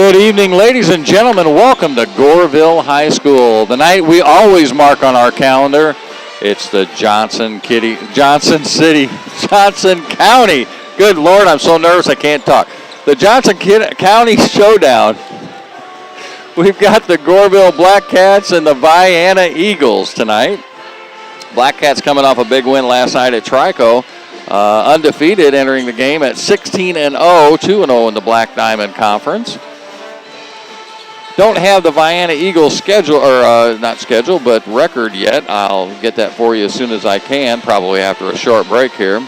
Good evening, ladies and gentlemen. Welcome to Goreville High School. The night we always mark on our calendar. It's the Johnson County. Good Lord, I'm so nervous I can't talk. The Johnson County Showdown. We've got the Goreville Blackcats and the Vienna Eagles tonight. Blackcats coming off a big win last night at Trico. Undefeated entering the game at 16-0, 2-0 in the Black Diamond Conference. Don't have the Vienna Eagles schedule, or not schedule, but record yet. I'll get that for you as soon as I can, probably after a short break here.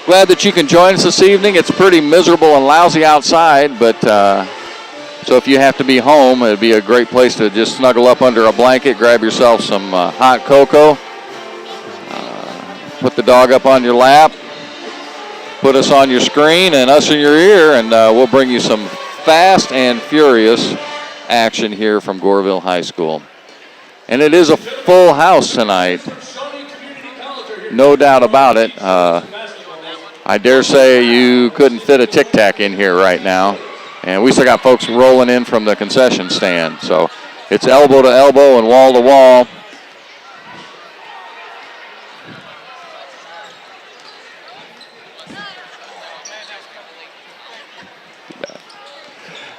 Glad that you can join us this evening. It's pretty miserable and lousy outside, but so if you have to be home, it'd be a great place to just snuggle up under a blanket, grab yourself some hot cocoa, put the dog up on your lap, put us on your screen and us in your ear, and we'll bring you some fast and furious action here from Goreville High School. And it is a full house tonight. No doubt about it. I dare say you couldn't fit a Tic Tac in here right now. And we still got folks rolling in from the concession stand. So it's elbow to elbow and wall to wall.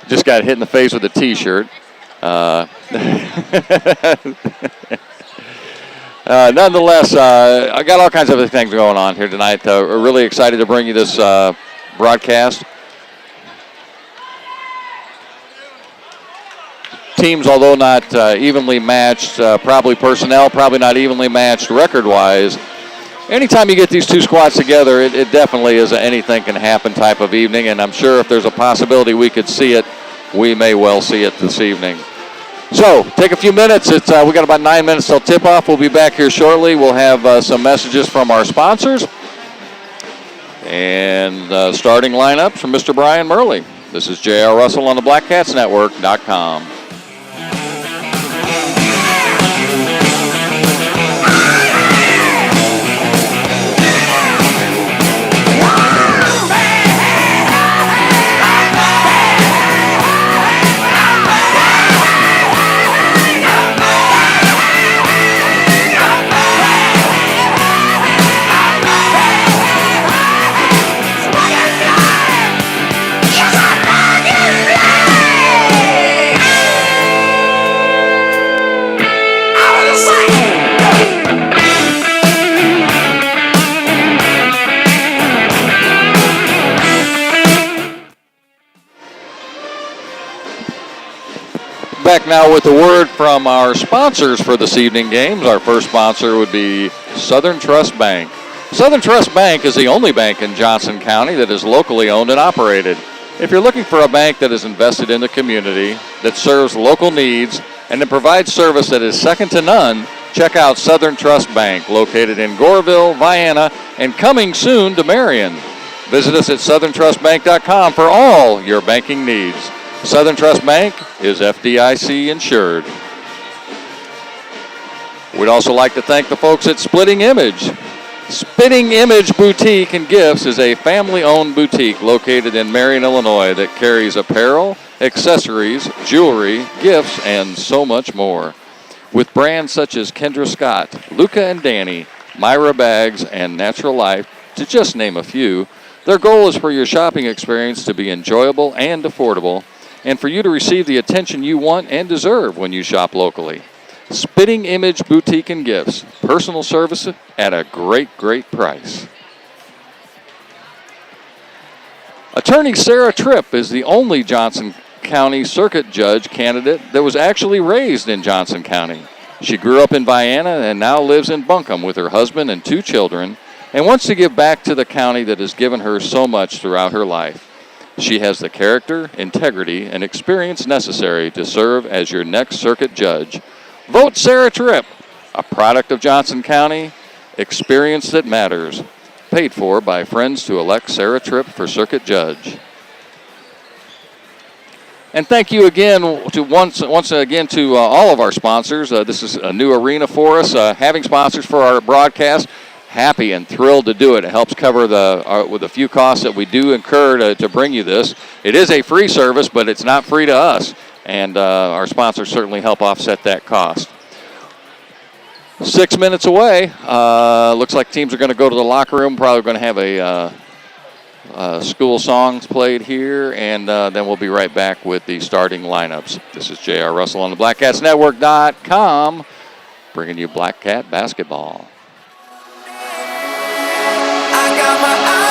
Just got hit in the face with a T-shirt. Nonetheless, I got all kinds of other things going on here tonight. We're really excited to bring you this broadcast. Teams, although not evenly matched, probably personnel, probably not evenly matched record-wise. Anytime you get these two squads together, it definitely is an anything can happen type of evening, and I'm sure if there's a possibility we could see it, we may well see it this evening. So, take a few minutes. We got about 9 minutes till tip-off. We'll be back here shortly. We'll have some messages from our sponsors and starting lineups from Mr. Brian Murley. This is J.R. Russell on the BlackcatsNetwork.com. Back now with a word from our sponsors for this evening games. Our first sponsor would be Southern Trust Bank. Southern Trust Bank is the only bank in Johnson County that is locally owned and operated. If you're looking for a bank that is invested in the community, that serves local needs, and that provides service that is second to none, check out Southern Trust Bank, located in Goreville, Vienna, and coming soon to Marion. Visit us at southerntrustbank.com for all your banking needs. Southern Trust Bank is FDIC insured. We'd also like to thank the folks at Splitting Image. Splitting Image Boutique and Gifts is a family-owned boutique located in Marion, Illinois that carries apparel, accessories, jewelry, gifts, and so much more. With brands such as Kendra Scott, Luca and Danny, Myra Bags, and Natural Life, to just name a few, their goal is for your shopping experience to be enjoyable and affordable, and for you to receive the attention you want and deserve when you shop locally. Spitting Image Boutique and Gifts. Personal service at a great, great price. Attorney Sarah Tripp is the only Johnson County Circuit Judge candidate that was actually raised in Johnson County. She grew up in Vienna and now lives in Buncombe with her husband and 2 children and wants to give back to the county that has given her so much throughout her life. She has the character, integrity, and experience necessary to serve as your next circuit judge. Vote Sarah Tripp, a product of Johnson County, experience that matters. Paid for by friends to elect Sarah Tripp for circuit judge. And thank you again to once again to all of our sponsors. This is a new arena for us, having sponsors for our broadcast. happy and thrilled to do it. It helps cover with a few costs that we do incur to bring you this. It is a free service, but it's not free to us, and our sponsors certainly help offset that cost. 6 minutes away. Looks like teams are going to go to the locker room. Probably going to have a school songs played here, and then we'll be right back with the starting lineups. This is J.R. Russell on the BlackcatsNetwork.com, bringing you Blackcat basketball. I got my eye.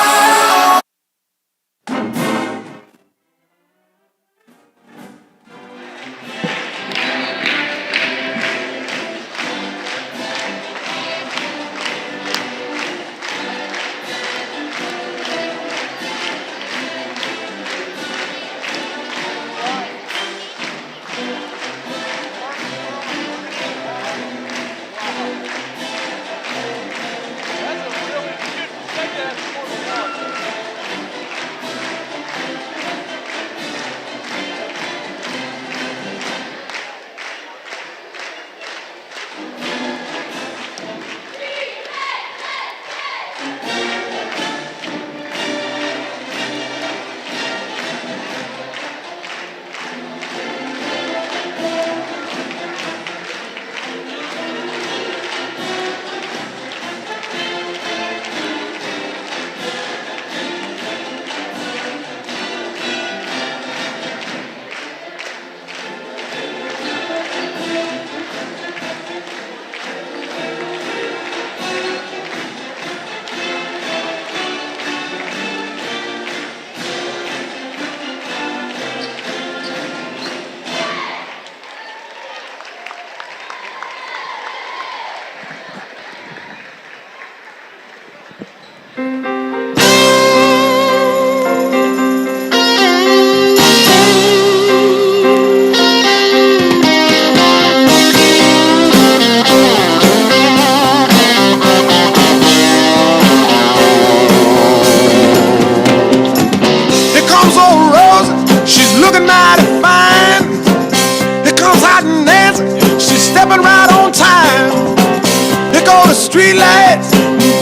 Streetlights,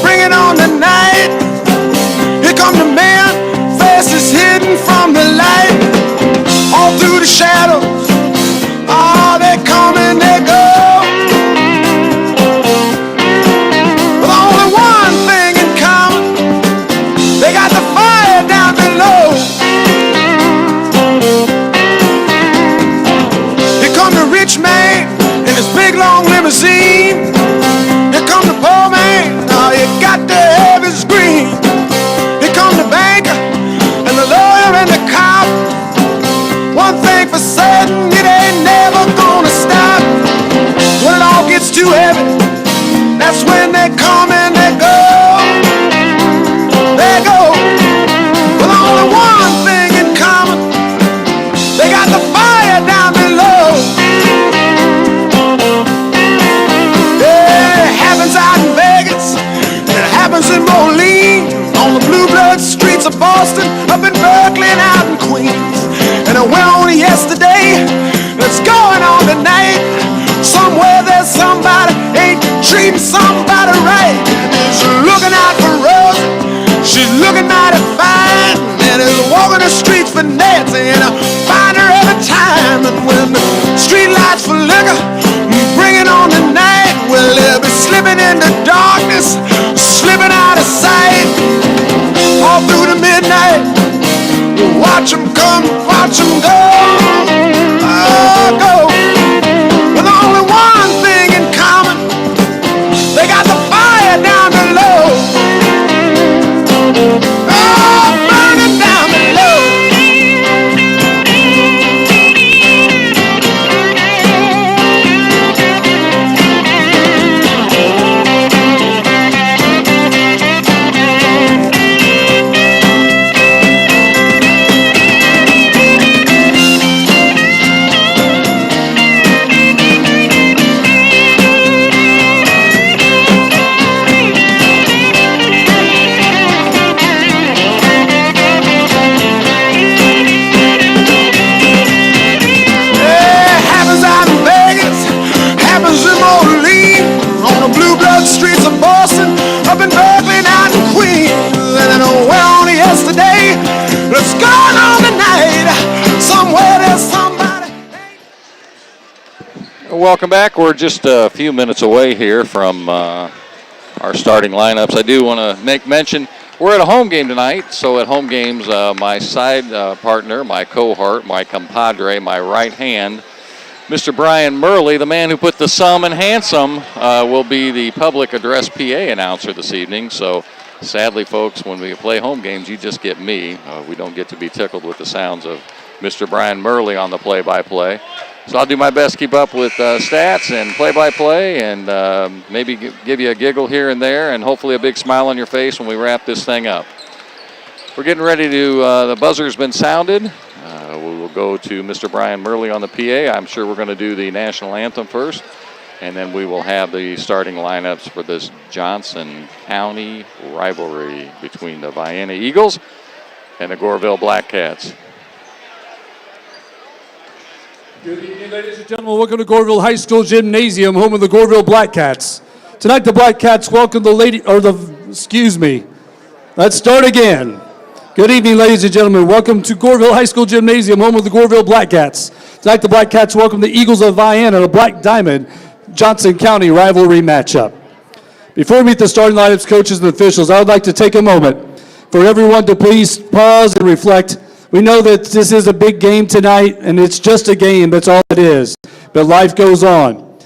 bring it on tonight. Here come the man, faces hidden from the light. All through the shadows, oh, they come and they go. With only one thing in common, they got the fire down below. Here come the rich man in his big long limousine. Here come the poor man, oh, you got to have his green. Here come the banker and the lawyer and the cop. One thing for certain, it ain't never gonna stop. When it all gets too heavy, that's when they come and they go. They go with only one thing in common. They got the fire down below. Out in Vegas, and it happens in Moline, on the blue blood streets of Boston, up in Berkeley and out in Queens. And I went on yesterday, and it's going on tonight. Somewhere there's somebody ain't treating somebody right. And she's looking out for Rose, she's looking mighty fine, and is walking the streets for Nancy, and I find her every time. And when the street lights for liquor bring it on tonight, well, they'll be slipping into darkness, slipping out of sight. All through the midnight, we'll watch them come, watch them go. Oh, go. With only one thing in common, they got the fire down below. Oh, burning down below. Welcome back. We're just a few minutes away here from our starting lineups. I do want to make mention we're at a home game tonight. So at home games, my side partner, my cohort, my compadre, my right hand, Mr. Brian Murley, the man who put the sum in handsome, will be the public address PA announcer this evening. So sadly, folks, when we play home games, you just get me. We don't get to be tickled with the sounds of Mr. Brian Murley on the play-by-play. So I'll do my best to keep up with stats and play-by-play and maybe give you a giggle here and there and hopefully a big smile on your face when we wrap this thing up. We're getting ready to, the buzzer's been sounded. We will go to Mr. Brian Murley on the PA. I'm sure we're going to do the national anthem first, and then we will have the starting lineups for this Johnson County rivalry between the Vienna Eagles and the Goreville Blackcats. Good evening, ladies and gentlemen. Welcome to Goreville High School Gymnasium, home of the Goreville Blackcats. Tonight, the Blackcats welcome Let's start again. Good evening, ladies and gentlemen. Welcome to Goreville High School Gymnasium, home of the Goreville Blackcats. Tonight, the Blackcats welcome the Eagles of Vienna, a Black Diamond Johnson County rivalry matchup. Before we meet the starting lineups, coaches, and officials, I would like to take a moment for everyone to please pause and reflect. We know that this is a big game tonight, and it's just a game. That's all it is. But life goes on.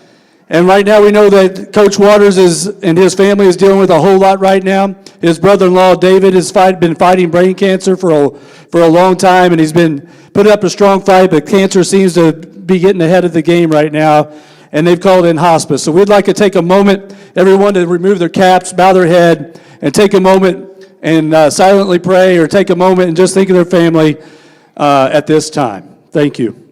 And right now we know that Coach Waters and his family is dealing with a whole lot right now. His brother-in-law, David, has been fighting brain cancer for a long time, and he's been putting up a strong fight, but cancer seems to be getting ahead of the game right now, and they've called in hospice. So we'd like to take a moment, everyone, to remove their caps, bow their head, and take a moment and silently pray or take a moment and just think of their family at this time. Thank you.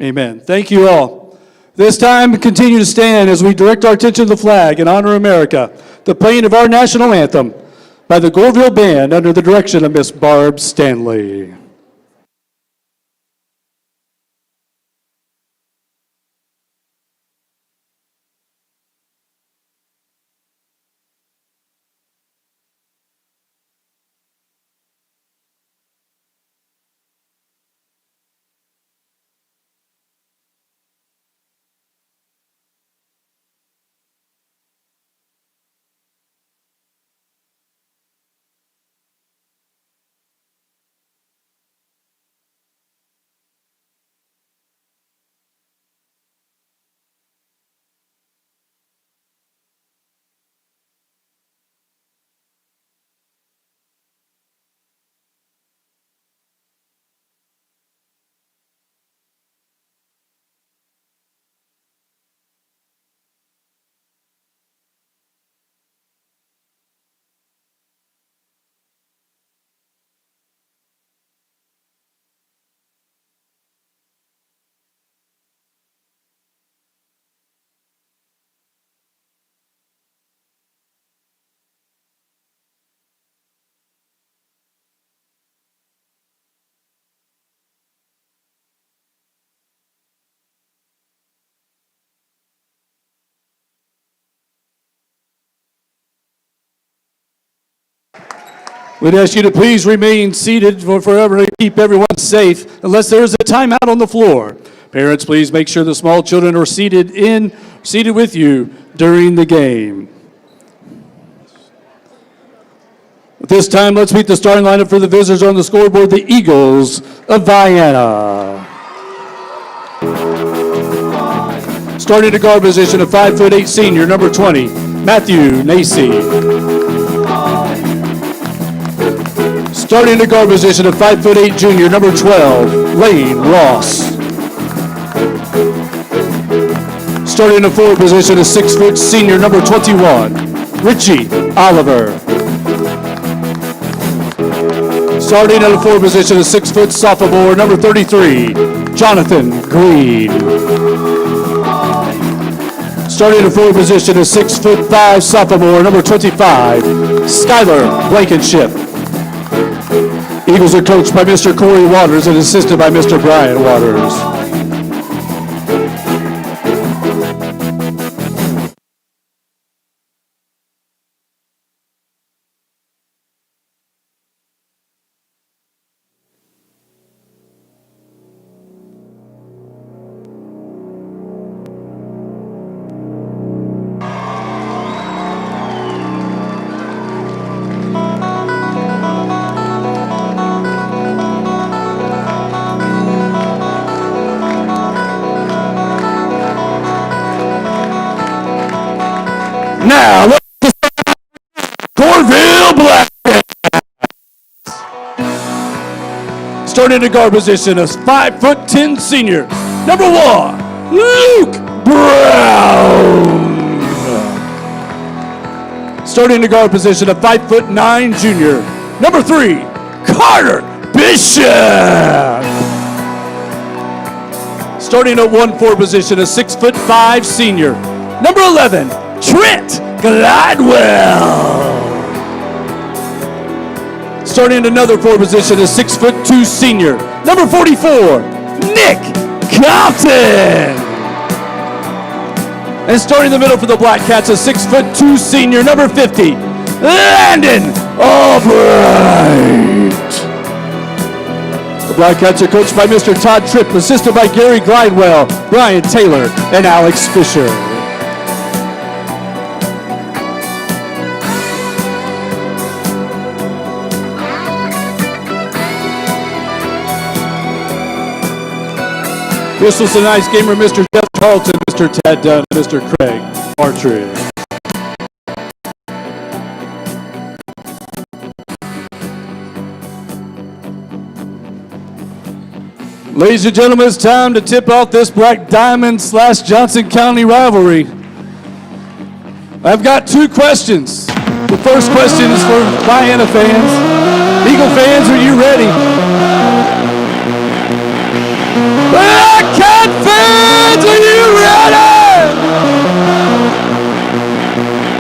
Amen. Thank you all. This time, continue to stand as we direct our attention to the flag and honor America, the playing of our national anthem by the Goreville Band under the direction of Miss Barb Stanley. We'd ask you to please remain seated for forever to keep everyone safe unless there is a timeout on the floor. Parents, please make sure the small children are seated with you during the game. At this time, let's meet the starting lineup for the visitors on the scoreboard, the Eagles of Vienna. Starting at guard position, a 5'8" senior, number 20, Matthew Nacy. Starting at guard position, a 5'8" junior, number 12, Lane Ross. Starting at forward position, a 6' senior, number 21, Richie Oliver. Starting at a forward position, a 6' sophomore, number 33, Jonathan Green. Starting at forward position, a 6'5" sophomore, number 25, Skylar Blankenship. Eagles are coached by Mr. Corey Waters and assisted by Mr. Brian Waters. Now, let's Goreville Blackcats. Starting in guard position, a 5'10" senior. Number 1, Luke Brown. Starting in guard position, a 5'9" junior. Number 3, Carter Bishop. Starting at 1-4 position, a 6'5" senior. Number 11, Trent Gladwell. Starting at another 4 position, a 6'2" senior. Number 44, Nick Compton. And starting in the middle for the Blackcats, a 6'2" senior. Number 50, Landon Albright. The Blackcats are coached by Mr. Todd Tripp, assisted by Gary Glidewell, Brian Taylor, and Alex Fisher. This was tonight's gamer, Mr. Jeff Tarleton, Mr. Ted Dunn, Mr. Craig Partridge. Ladies and gentlemen, it's time to tip off this Black Diamond / Johnson County rivalry. I've got 2 questions. The first question is for Vienna fans. Eagle fans, are you ready? Blackcat fans, are you ready?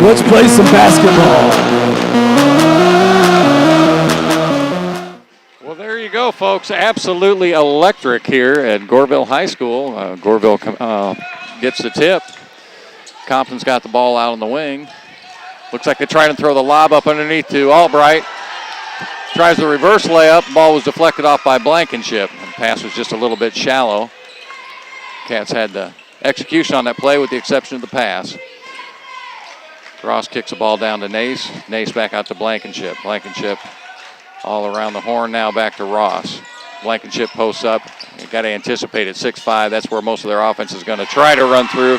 Let's play some basketball. Well, there you go, folks. Absolutely electric here at Goreville High School. Goreville gets the tip. Compton's got the ball out on the wing. Looks like they're trying to throw the lob up underneath to Albright. Tries the reverse layup. Ball was deflected off by Blankenship. The pass was just a little bit shallow. Cats had the execution on that play with the exception of the pass. Ross kicks the ball down to Nace. Nace back out to Blankenship. Blankenship all around the horn now back to Ross. Blankenship posts up. You got to anticipate at 6'5". That's where most of their offense is going to try to run through.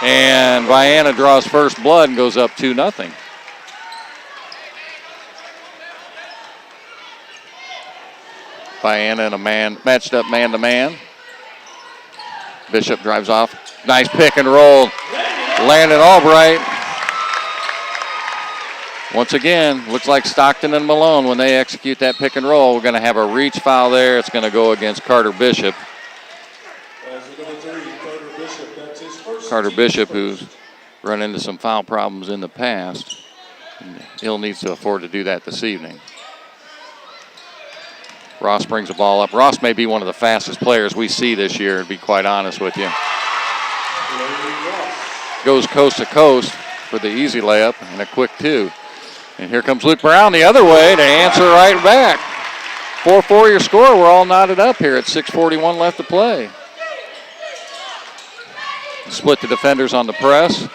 And Vienna draws first blood and goes up 2-0. Vienna and a man matched up man-to-man. Bishop drives off. Nice pick and roll. Landon Albright. Once again, looks like Stockton and Malone when they execute that pick and roll. We're going to have a reach foul there. It's going to go against Carter Bishop. Carter Bishop, who's run into some foul problems in the past. He'll need to afford to do that this evening. Ross brings the ball up. Ross may be one of the fastest players we see this year, to be quite honest with you. Goes coast to coast for the easy layup and a quick 2. And here comes Luke Brown the other way to answer right back. 4-4 your score. We're all knotted up here at 6:41 left to play. Split the defenders on the press.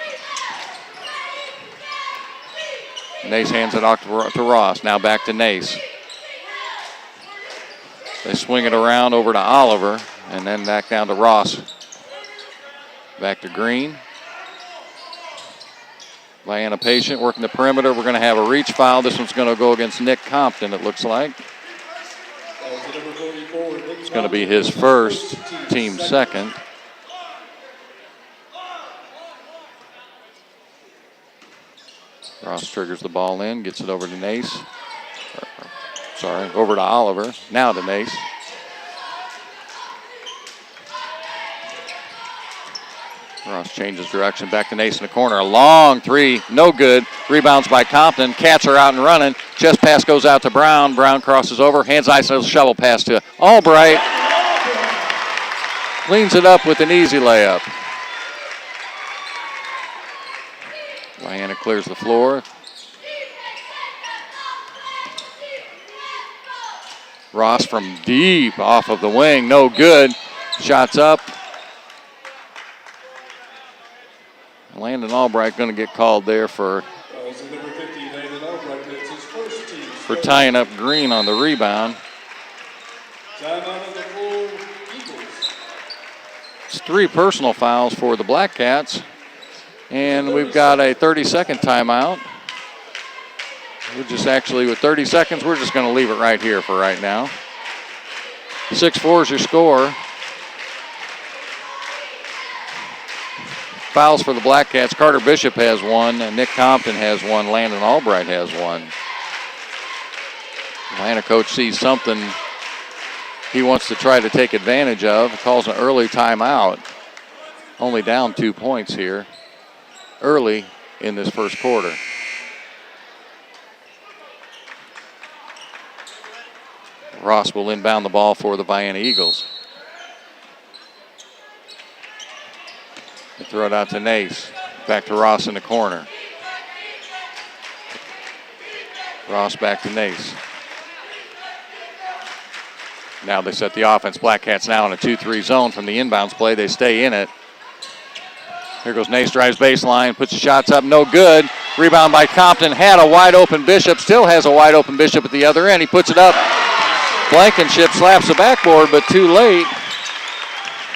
Nace hands it off to Ross. Now back to Nace. They swing it around over to Oliver and then back down to Ross. Back to Green. Vienna patient, working the perimeter. We're going to have a reach foul. This one's going to go against Nick Compton, it looks like. It's going to be his first, team second. Ross triggers the ball in, gets it over to Nace. Over to Oliver. Now to Nace. Ross changes direction. Back to Nace in the corner. A long 3. No good. Rebounds by Compton. Cats are out and running. Chest pass goes out to Brown. Brown crosses over, hands ice, and a shovel pass to Albright. Cleans it up with an easy layup. Vienna clears the floor. Ross from deep off of the wing, no good. Shots up. Landon Albright going to get called there for tying up Green on the rebound. It's 3 personal fouls for the Blackcats. And we've got a 30-second timeout. With 30 seconds, we're just going to leave it right here for right now. 6-4 is your score. Fouls for the Blackcats. Carter Bishop has 1, and Nick Compton has 1, Landon Albright has 1. Atlanta coach sees something he wants to try to take advantage of. Calls an early timeout. Only down 2 points here early in this first quarter. Ross will inbound the ball for the Vienna Eagles. They throw it out to Nace. Back to Ross in the corner. Ross back to Nace. Now they set the offense. Blackcats now in a 2-3 zone from the inbounds play. They stay in it. Here goes Nace, drives baseline, puts the shots up, no good. Rebound by Compton. Had a wide open Bishop, still has a wide open Bishop at the other end. He puts it up. Blankenship slaps the backboard, but too late.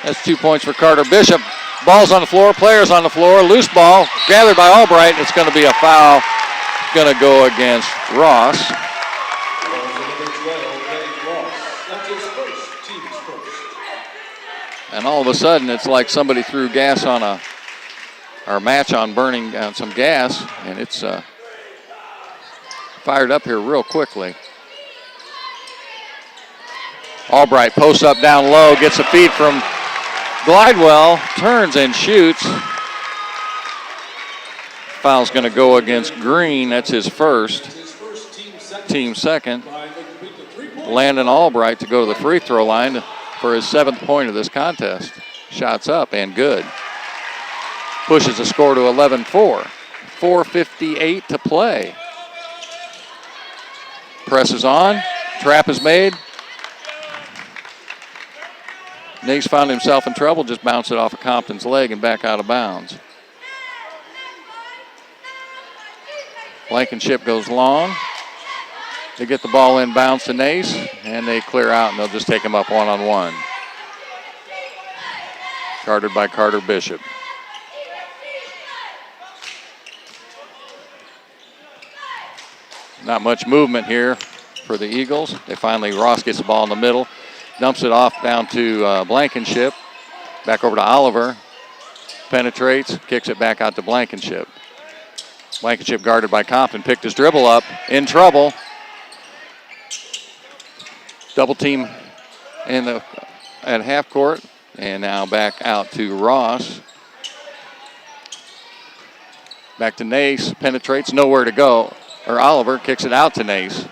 That's 2 points for Carter Bishop. Ball's on the floor, players on the floor, loose ball, gathered by Albright. It's going to be a foul. Going to go against Ross. And all of a sudden, it's like somebody threw gas on or match on burning some gas, and it's fired up here real quickly. Albright posts up down low, gets a feed from Glidewell, turns and shoots. Foul's going to go against Green. That's his first, team second. Landon Albright to go to the free throw line for his 7th point of this contest. Shots up and good. Pushes the score to 11-4. 4:58 to play. Presses on. Trap is made. Nace found himself in trouble, just bounced it off of Compton's leg and back out of bounds. Blankenship goes long. They get the ball inbounds to Nace, and they clear out, and they'll just take him up one-on-one. Guarded by Carter Bishop. Not much movement here for the Eagles. Ross gets the ball in the middle. Dumps it off down to Blankenship. Back over to Oliver. Penetrates, kicks it back out to Blankenship. Blankenship guarded by Compton. Picked his dribble up. In trouble. Double team at half court. And now back out to Ross. Back to Nace. Penetrates. Nowhere to go. Oliver kicks it out to Nace.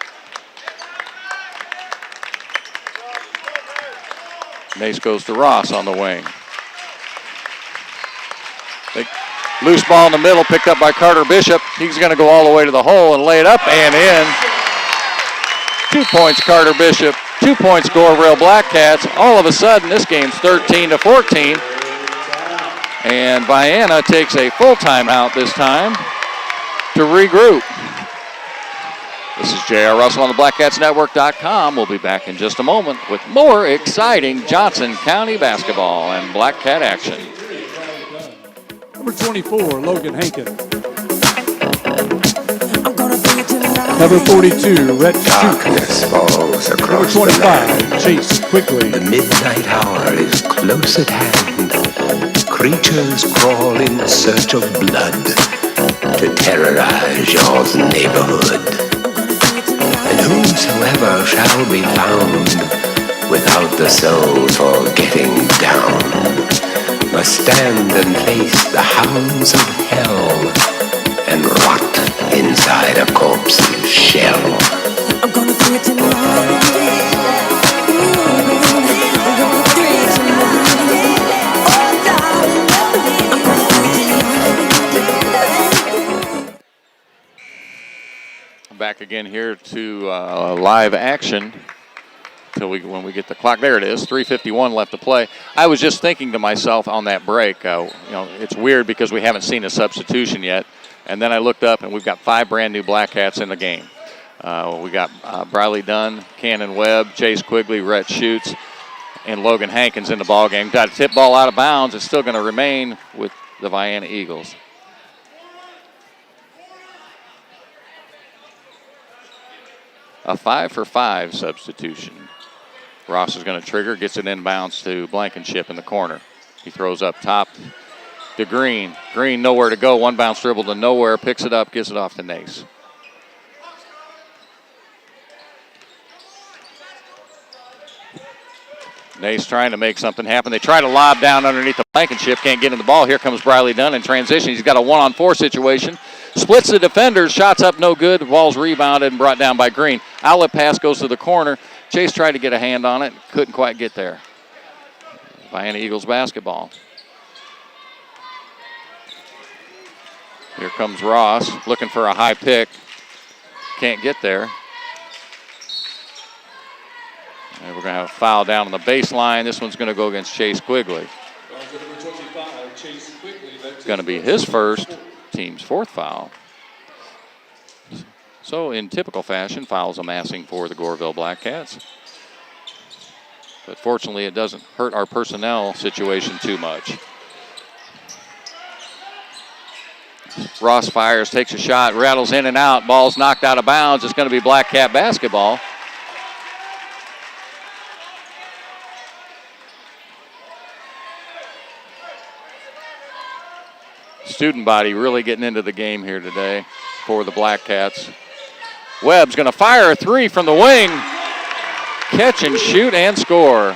Nace goes to Ross on the wing. Loose ball in the middle, picked up by Carter Bishop. He's going to go all the way to the hole and lay it up and in. 2 points, Carter Bishop. 2 points, Goreville Blackcats. All of a sudden, this game's 13-14. And Vienna takes a full timeout this time to regroup. This is J.R. Russell on the BlackCatsNetwork.com. We'll be back in just a moment with more exciting Johnson County basketball and Blackcat action. Number 24, Logan Hankin. Number 42, Rhett Darkness falls across Number 25, the land. Chase Quickly. The midnight hour is close at hand. Creatures crawl in search of blood to terrorize your neighborhood. And whosoever shall be found without the soul for getting down must stand and face the hounds of hell and rot inside a corpse's shell. I'm gonna do it tonight. Back again here to live action when we get the clock. There it is, 3:51 left to play. I was just thinking to myself on that break, it's weird because we haven't seen a substitution yet. And then I looked up and we've got 5 brand new Blackcats in the game. We got Briley Dunn, Cannon Webb, Chase Quigley, Rhett Schutz, and Logan Hankins in the ball game. Got a tip ball out of bounds. It's still going to remain with the Vienna Eagles. A 5-for-5 substitution. Ross is going to trigger, gets it inbounds to Blankenship in the corner. He throws up top to Green. Green nowhere to go. One bounce dribble to nowhere. Picks it up, gives it off to Nace. Nace trying to make something happen. They try to lob down underneath the Blankenship. Can't get in the ball. Here comes Briley Dunn in transition. He's got a 1-on-4 situation. Splits the defenders. Shots up no good. Ball's rebounded and brought down by Green. Outlet pass goes to the corner. Chase tried to get a hand on it. Couldn't quite get there. Vienna Eagles basketball. Here comes Ross looking for a high pick. Can't get there. And we're going to have a foul down on the baseline. This one's going to go against Chase Quigley. It's going to be his first, team's 4th foul. So in typical fashion, fouls amassing for the Goreville Blackcats. But fortunately, it doesn't hurt our personnel situation too much. Ross fires, takes a shot, rattles in and out. Ball's knocked out of bounds. It's going to be Blackcat basketball. Student body really getting into the game here today for the Blackcats. Webb's going to fire a 3 from the wing. Catch and shoot and score.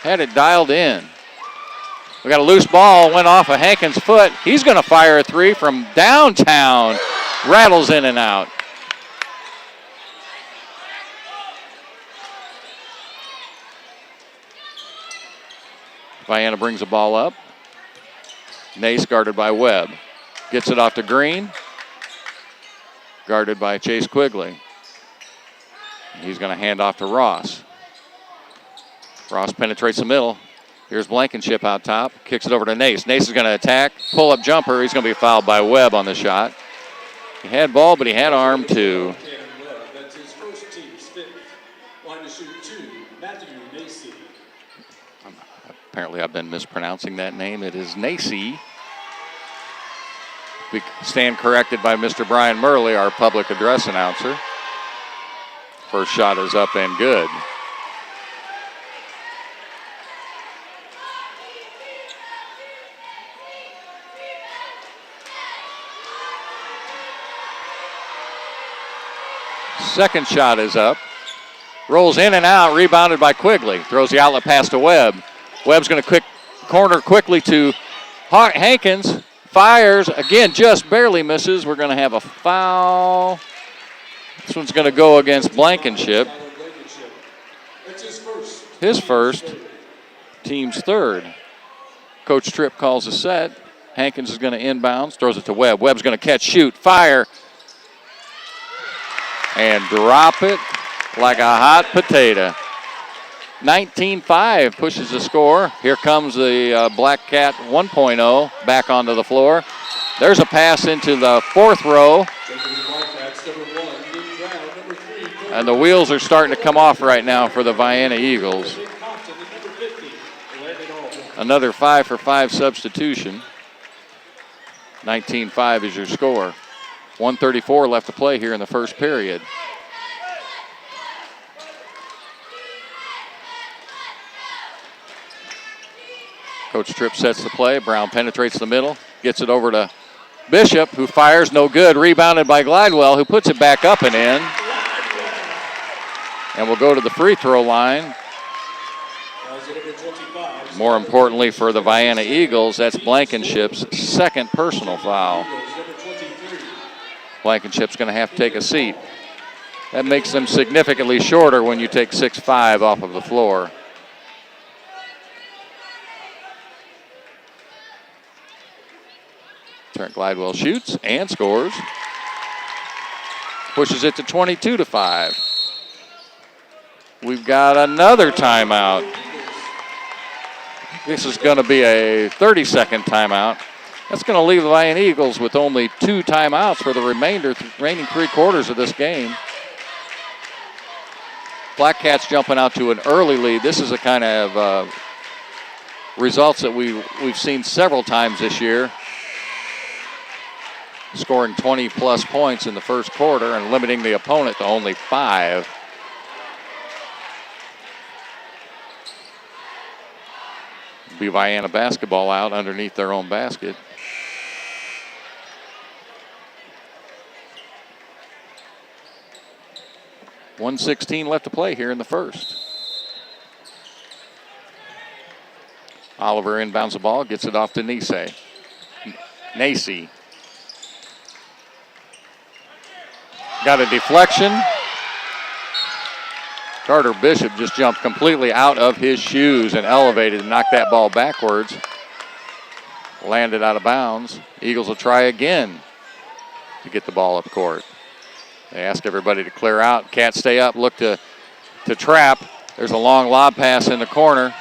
Had it dialed in. We got a loose ball, went off of Hankins' foot. He's going to fire a 3 from downtown. Rattles in and out. Vienna brings the ball up. Nace guarded by Webb. Gets it off to Green. Guarded by Chase Quigley. He's going to hand off to Ross. Ross penetrates the middle. Here's Blankenship out top. Kicks it over to Nace. Nace is going to attack. Pull-up jumper. He's going to be fouled by Webb on the shot. He had ball, but he had arm too. That's his first team's 5th. Line to shoot 2, Matthew Nace. Apparently I've been mispronouncing that name. It is Nace. We stand corrected by Mr. Brian Murley, our public address announcer. First shot is up and good. Second shot is up. Rolls in and out, rebounded by Quigley. Throws the outlet pass to Webb. Webb's going to corner quickly to Hankins. Fires, again, just barely misses. We're going to have a foul. This one's going to go against Blankenship. His first, team's 3rd. Coach Tripp calls a set. Hankins is going to inbounds, throws it to Webb. Webb's going to catch, shoot, fire, and drop it like a hot potato. 19-5 pushes the score. Here comes the Blackcat 1.0 back onto the floor. There's a pass into the 4th row. And the wheels are starting to come off right now for the Vienna Eagles. Another 5-for-5 substitution. 19-5 is your score. 1:34 left to play here in the first period. Coach Tripp sets the play. Brown penetrates the middle, gets it over to Bishop, who fires, no good. Rebounded by Glidewell, who puts it back up and in. And we'll go to the free throw line. More importantly for the Vienna Eagles, that's Blankenship's 2nd personal foul. Blankenship's going to have to take a seat. That makes them significantly shorter when you take 6'5" off of the floor. Trent Glidewell shoots and scores. Pushes it to 22-5. We've got another timeout. This is going to be a 30-second timeout. That's going to leave the Vienna Eagles with only 2 timeouts for the remaining 3 quarters of this game. Blackcats jumping out to an early lead. This is a kind of results that we've seen several times this year. Scoring 20-plus points in the first quarter and limiting the opponent to only 5. Be Vienna basketball out underneath their own basket. .116 left to play here in the first. Oliver inbounds the ball, gets it off to Nacy. Got a deflection. Carter Bishop just jumped completely out of his shoes and elevated and knocked that ball backwards. Landed out of bounds. Eagles will try again to get the ball up court. They ask everybody to clear out. Cats stay up, look to trap. There's a long lob pass in the corner.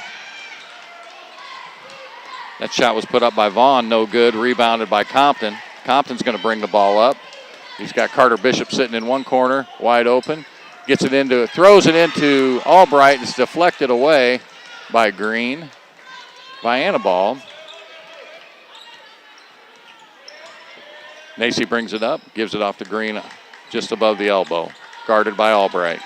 That shot was put up by Vaughn, no good. Rebounded by Compton. Compton's going to bring the ball up. He's got Carter Bishop sitting in one corner, wide open. Throws it into Albright. It's deflected away by Green. Vienna ball. Nacy brings it up, gives it off to Green just above the elbow. Guarded by Albright.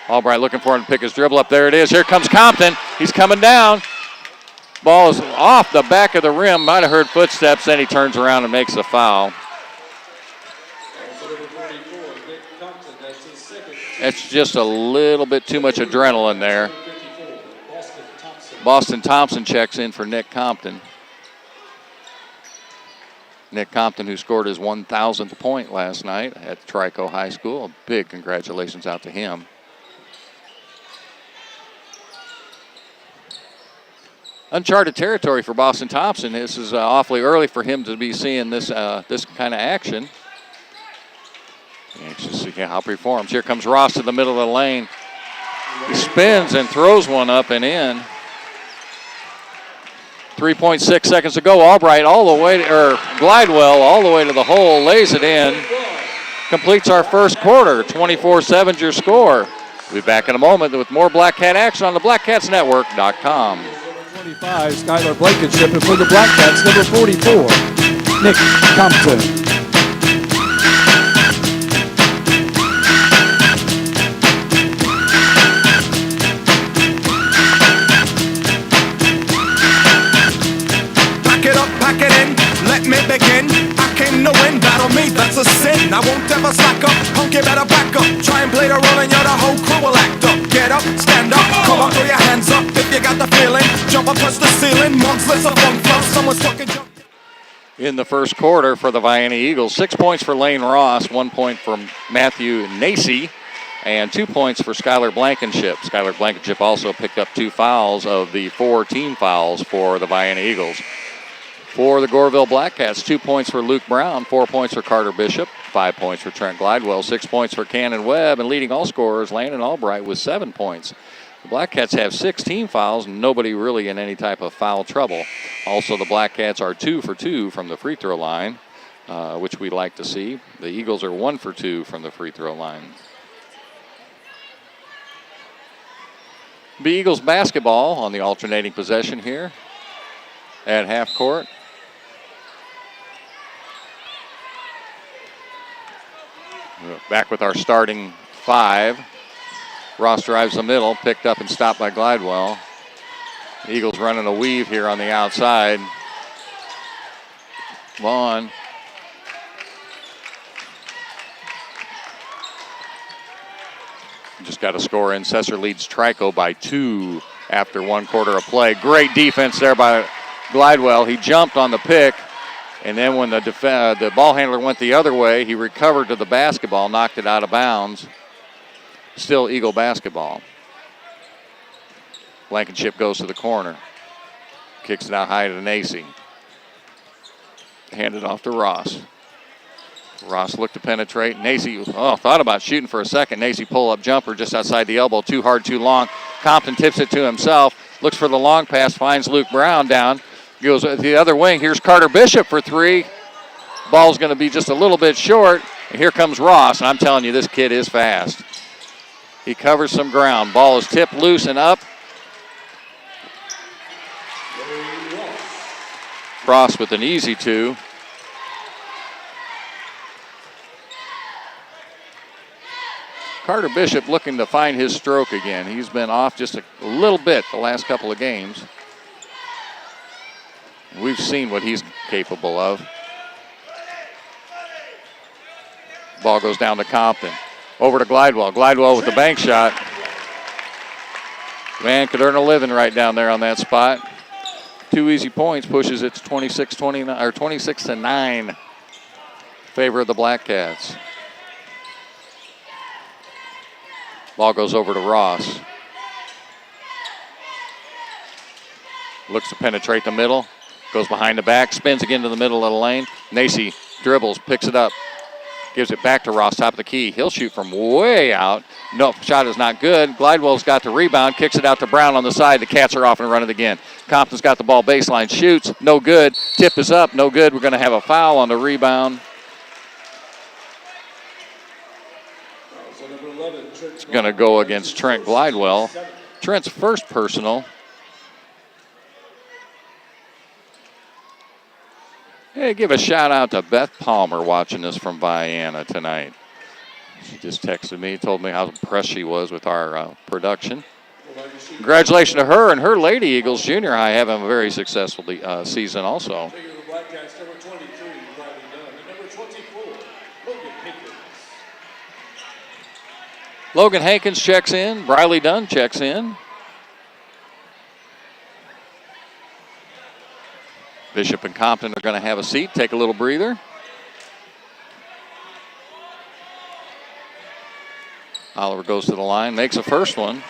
Albright looking for him to pick his dribble up. There it is. Here comes Compton. He's coming down. Ball is off the back of the rim. Might have heard footsteps. Then he turns around and makes a foul. It's just a little bit too much adrenaline there. Boston Thompson checks in for Nick Compton. Nick Compton, who scored his 1,000th point last night at Trico High School. A big congratulations out to him. Uncharted territory for Boston Thompson. This is awfully early for him to be seeing this this kind of action. Anxious to see how he performs. Here comes Ross to the middle of the lane. He spins and throws one up and in. 3.6 seconds to go. Albright Glidewell all the way to the hole, lays it in. Completes our first quarter. 24-7's your score. We'll be back in a moment with more Blackcat action on the BlackCatsNetwork.com. 25, Skylar Blankenship, and for the Blackcats, number 44, Nick Compton. Pack it in, let me begin. I came to win, battle me, that's a sin. I won't ever slack up, punk, you better back up. Try and play the role and the whole crew will act up. Get up, stand up, come on, throw your hands up if you got the feeling. Jump up, touch the ceiling, monks, let's up, funk, flow, someone's fucking jump. In the first quarter for the Vienna Eagles, 6 points for Lane Ross, 1 point for Matthew Nacy, and 2 points for Skylar Blankenship. Skylar Blankenship also picked up 2 fouls of the 4 team fouls for the Vienna Eagles. For the Goreville Blackcats, 2 points for Luke Brown, 4 points for Carter Bishop, 5 points for Trent Glidewell, 6 points for Cannon Webb, and leading all scorers, Landon Albright with 7 points. The Blackcats have 6 team fouls, and nobody really in any type of foul trouble. Also, the Blackcats are 2 for 2 from the free throw line, which we like to see. The Eagles are 1 for 2 from the free throw line. The Eagles basketball on the alternating possession here at half court. Back with our starting 5. Ross drives the middle, picked up and stopped by Glidewell. The Eagles running a weave here on the outside. Vaughn. Just got a score in. Cesar leads Trico by 2 after 1 quarter of play. Great defense there by Glidewell. He jumped on the pick And then when the ball handler went the other way, he recovered to the basketball, knocked it out of bounds. Still Eagle basketball. Blankenship goes to the corner. Kicks it out high to Nacy. Handed off to Ross. Ross looked to penetrate. Nacy, thought about shooting for a second. Nacy pull-up jumper just outside the elbow. Too hard, too long. Compton tips it to himself. Looks for the long pass. Finds Luke Brown down. Goes to the other wing. Here's Carter Bishop for three. Ball's going to be just a little bit short. And here comes Ross. And I'm telling you, this kid is fast. He covers some ground. Ball is tipped loose and up. Frost with an easy two. Carter Bishop looking to find his stroke again. He's been off just a little bit the last couple of games. We've seen what he's capable of. Ball goes down to Compton. Over to Glidewell. Glidewell with the bank shot. Man could earn a living right down there on that spot. 2 easy points, pushes it to 26-29 or 26-9. Favor of the Blackcats. Ball goes over to Ross. Looks to penetrate the middle. Goes behind the back, spins again to the middle of the lane. Nacy dribbles, picks it up. Gives it back to Ross, top of the key. He'll shoot from way out. No, shot is not good. Glidewell's got the rebound, kicks it out to Brown on the side. The Cats are off and run it again. Compton's got the ball baseline, shoots, no good. Tip is up, no good. We're going to have a foul on the rebound. It's going to go against Trent Glidewell. Trent's first personal. Hey, give a shout out to Beth Palmer watching this from Vienna tonight. She just texted me, told me how impressed she was with our production. Congratulations to her and her Lady Eagles junior high having a very successful season also. Logan Hankins checks in. Briley Dunn checks in. Bishop and Compton are going to have a seat, take a little breather. Oliver goes to the line, makes a first one.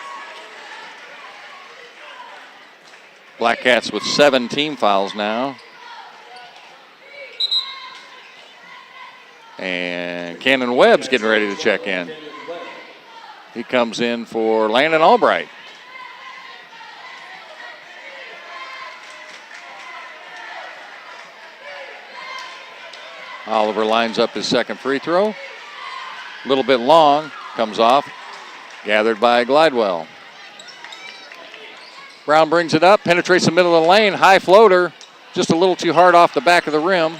Blackcats with 7 team fouls now. And Cannon Webb's getting ready to check in. He comes in for Landon Albright. Oliver lines up his second free throw. A little bit long, comes off. Gathered by Glidewell. Brown brings it up, penetrates the middle of the lane, high floater. Just a little too hard off the back of the rim.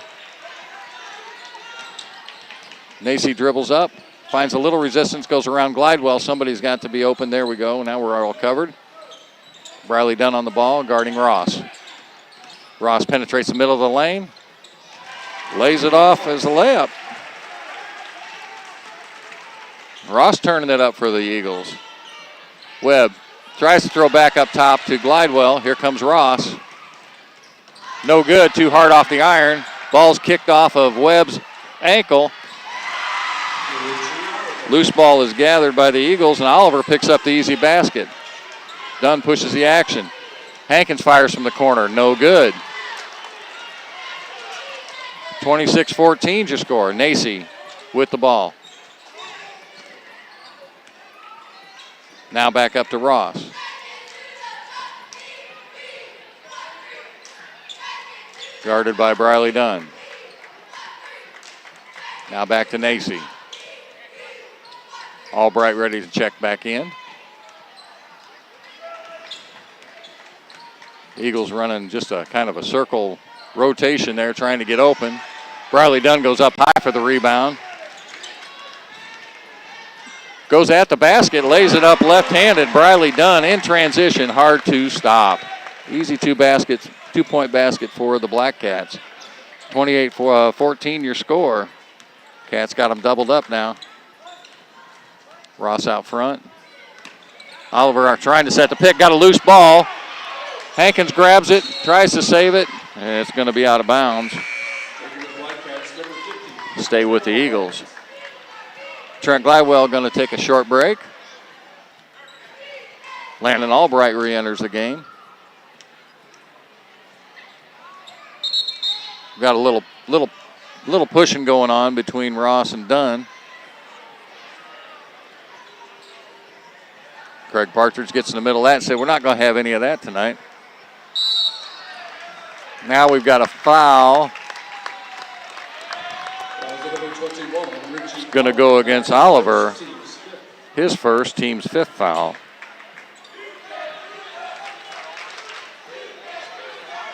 Nacy dribbles up, finds a little resistance, goes around Glidewell. Somebody's got to be open. There we go. Now we're all covered. Briley Dunn on the ball, guarding Ross. Ross penetrates the middle of the lane. Lays it off as a layup. Ross turning it up for the Eagles. Webb tries to throw back up top to Glidewell. Here comes Ross. No good, too hard off the iron. Ball's kicked off of Webb's ankle. Loose ball is gathered by the Eagles, and Oliver picks up the easy basket. Dunn pushes the action. Hankins fires from the corner, no good. 26-14 your score. Nacy with the ball. Now back up to Ross. Guarded by Briley Dunn. Now back to Nacy. Albright ready to check back in. Eagles running just a kind of a circle rotation there, trying to get open. Briley Dunn goes up high for the rebound. Goes at the basket, lays it up left-handed. Briley Dunn in transition, hard to stop. Easy 2-point basket for the Blackcats. 28-14 your score. Cats got them doubled up now. Ross out front. Oliver trying to set the pick, got a loose ball. Hankins grabs it, tries to save it, and it's going to be out of bounds. stay with the Eagles. Trent Glidewell going to take a short break. Landon Albright re-enters the game. Got a little pushing going on between Ross and Dunn. Craig Partridge gets in the middle of that and said, we're not going to have any of that tonight. Now we've got a foul. It's going to go against Oliver. His first, team's fifth foul.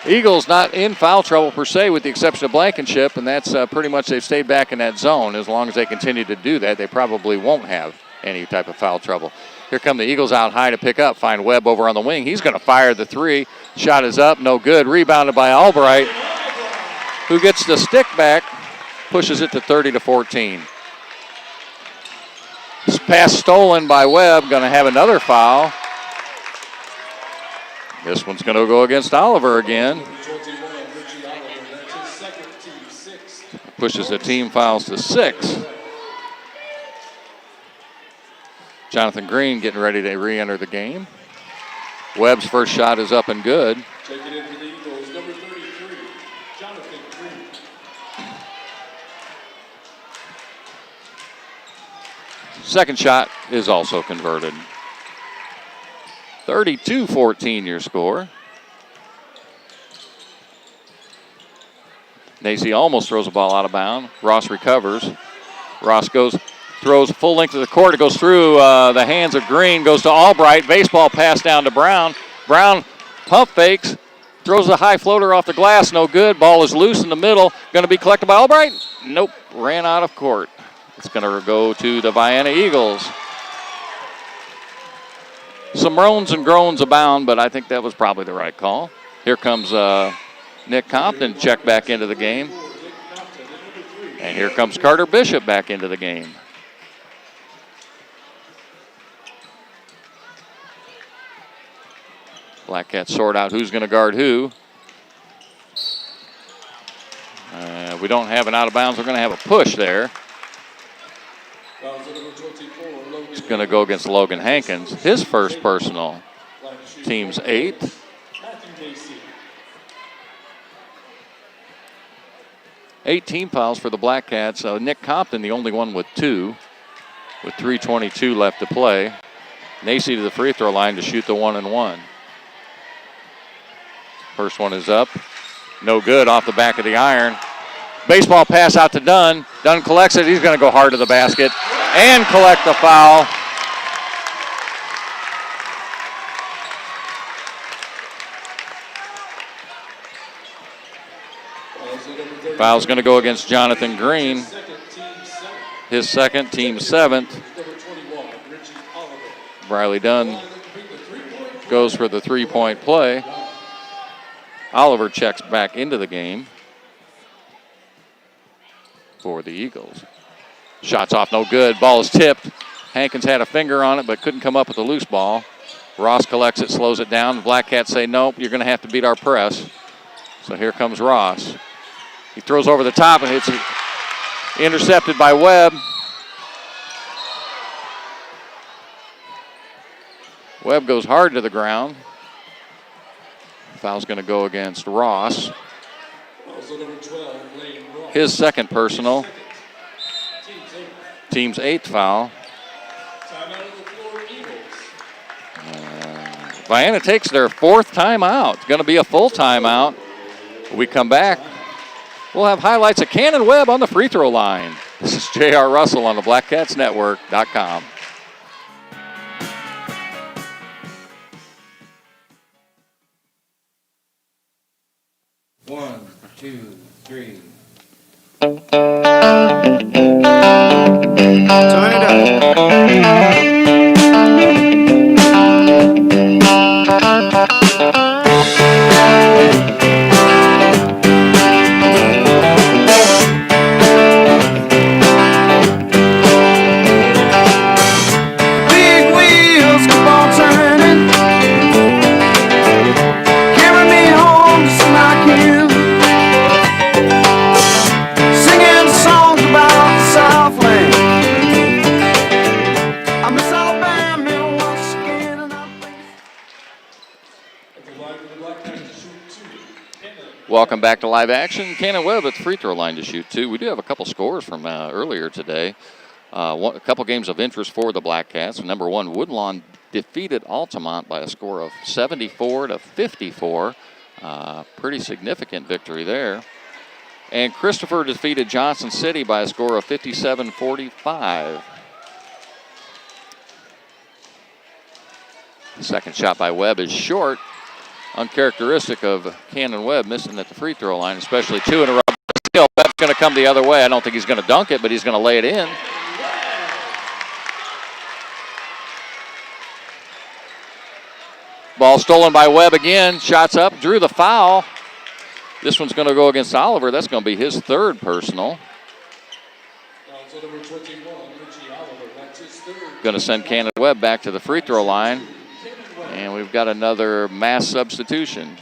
Eagles not in foul trouble per se with the exception of Blankenship, and that's pretty much they've stayed back in that zone. As long as they continue to do that, they probably won't have any type of foul trouble. Here come the Eagles out high to pick up. Find Webb over on the wing. He's going to fire the three. Shot is up, no good. Rebounded by Albright, who gets the stick back, pushes it to 30-14. This pass stolen by Webb, going to have another foul. This one's going to go against Oliver again. Pushes the team fouls to 6. Jonathan Green getting ready to re-enter the game. Webb's first shot is up and good. Take it in for the Eagles, number 33, Jonathan Green. Second shot is also converted. 32-14 your score. Nacy almost throws the ball out of bounds. Ross recovers. Ross throws full length of the court. It goes through the hands of Green, goes to Albright. Baseball pass down to Brown. Brown pump fakes, throws a high floater off the glass, no good. Ball is loose in the middle. Going to be collected by Albright. Nope, ran out of court. It's going to go to the Vienna Eagles. Some moans and groans abound, but I think that was probably the right call. Here comes Nick Compton, check back into the game. And here comes Carter Bishop back into the game. Blackcats sort out who's going to guard who. We don't have an out of bounds. We're going to have a push there. It's going to go against Logan Hankins. His first personal. Team's 8. 18 fouls for the Blackcats. Nick Compton, the only one with 2, with 3:22 left to play. Nacy to the free throw line to shoot the 1-and-1. First one is up. No good, off the back of the iron. Baseball pass out to Dunn. Dunn collects it. He's going to go hard to the basket and collect the foul. Foul's going to go against Jonathan Green. His second, team 7th. Briley Dunn goes for the three-point play. Oliver checks back into the game for the Eagles. Shots off, no good. Ball is tipped. Hankins had a finger on it, but couldn't come up with a loose ball. Ross collects it, slows it down. The Blackcats say, nope, you're going to have to beat our press. So here comes Ross. He throws over the top and it's intercepted by Webb. Webb goes hard to the ground. Foul's going to go against Ross. His second personal. Team's 8th foul. Vienna takes their 4th timeout. It's going to be a full timeout. When we come back, we'll have highlights of Cannon Webb on the free throw line. This is J.R. Russell on the BlackcatsNetwork.com. One, two, three. Turn it up. Big wheels keep on turning, carry me home to see my kids, singing songs about Welcome back to live action. Cannon Webb at the free throw line to shoot two. We do have a couple scores from earlier today. A couple games of interest for the Blackcats. Number one, Woodlawn defeated Altamont by a score of 74-54. Pretty significant victory there. And Christopher defeated Johnson City by a score of 57-45. Second shot by Webb is short. Uncharacteristic of Cannon Webb, missing at the free throw line, especially two in a row. Still, Webb's going to come the other way. I don't think he's going to dunk it, but he's going to lay it in. Ball stolen by Webb again. Shots up, drew the foul. This one's going to go against Oliver. That's going to be his third personal. Going to send Cannon Webb back to the free throw line. And we've got another mass substitution.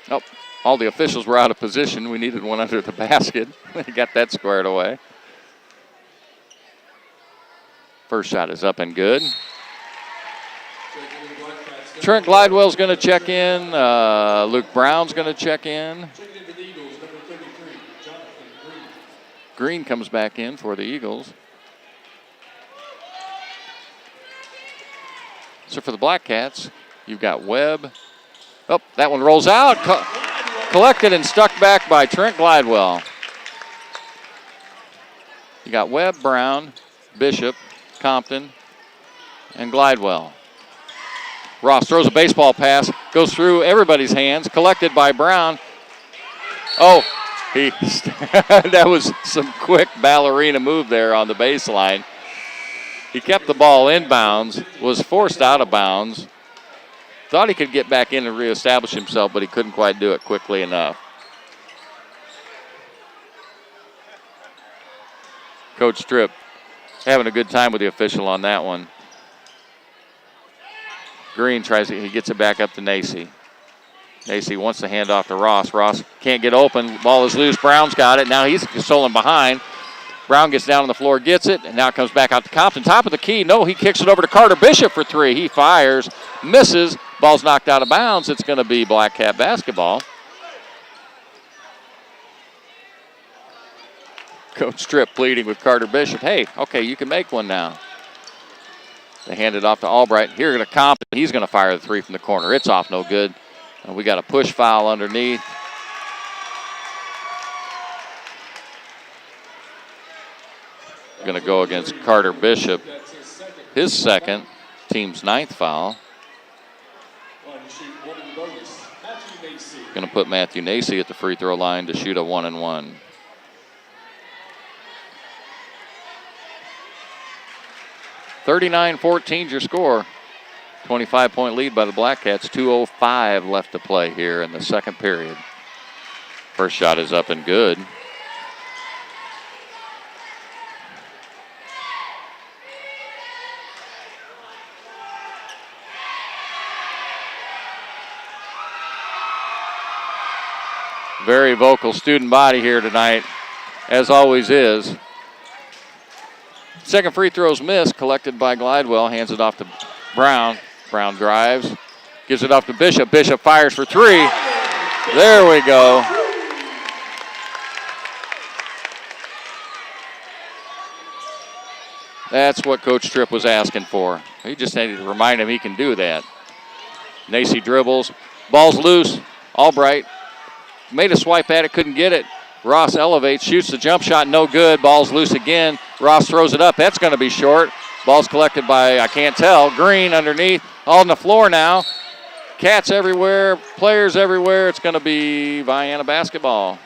Oh, all the officials were out of position. We needed one under the basket. We got that squared away. First shot is up and good. Trent Glidewell's going to check in. Luke Brown's going to check in. Green comes back in for the Eagles. So for the Blackcats, you've got Webb. Oh, that one rolls out. Collected and stuck back by Trent Glidewell. You got Webb, Brown, Bishop, Compton, and Glidewell. Ross throws a baseball pass, goes through everybody's hands, collected by Brown. Oh, that was some quick ballerina move there on the baseline. He kept the ball inbounds, was forced out of bounds. Thought he could get back in and reestablish himself, but he couldn't quite do it quickly enough. Coach Tripp having a good time with the official on that one. Green he gets it back up to Nacy. Nacy wants to hand off to Ross. Ross can't get open. Ball is loose. Brown's got it. Now he's stolen behind. Brown gets down on the floor, gets it, and now it comes back out to Compton. Top of the key. No, he kicks it over to Carter Bishop for three. He fires, misses. Ball's knocked out of bounds. It's going to be Blackcat basketball. Coach Tripp pleading with Carter Bishop. Hey, okay, you can make one now. They hand it off to Albright. Here to Compton. He's going to fire the three from the corner. It's off, no good. And we got a push foul underneath. Going to go against Carter Bishop. His second, team's ninth foul. Going to put Matthew Nacy at the free throw line to shoot a 1-and-1. (39-14) your score. 25-point lead by the Blackcats. 2:05 left to play here in the second period. First shot is up and good. Very vocal student body here tonight, as always is. Second free throw's missed, collected by Glidewell, hands it off to Brown. Brown drives, gives it off to Bishop. Bishop fires for three. There we go. That's what Coach Tripp was asking for. He just needed to remind him he can do that. Nacy dribbles, ball's loose. Albright made a swipe at it, couldn't get it. Ross elevates, shoots the jump shot, no good. Ball's loose again. Ross throws it up. That's going to be short. Ball's collected by, I can't tell, Green underneath. All on the floor now. Cats everywhere, players everywhere. It's going to be Vienna basketball.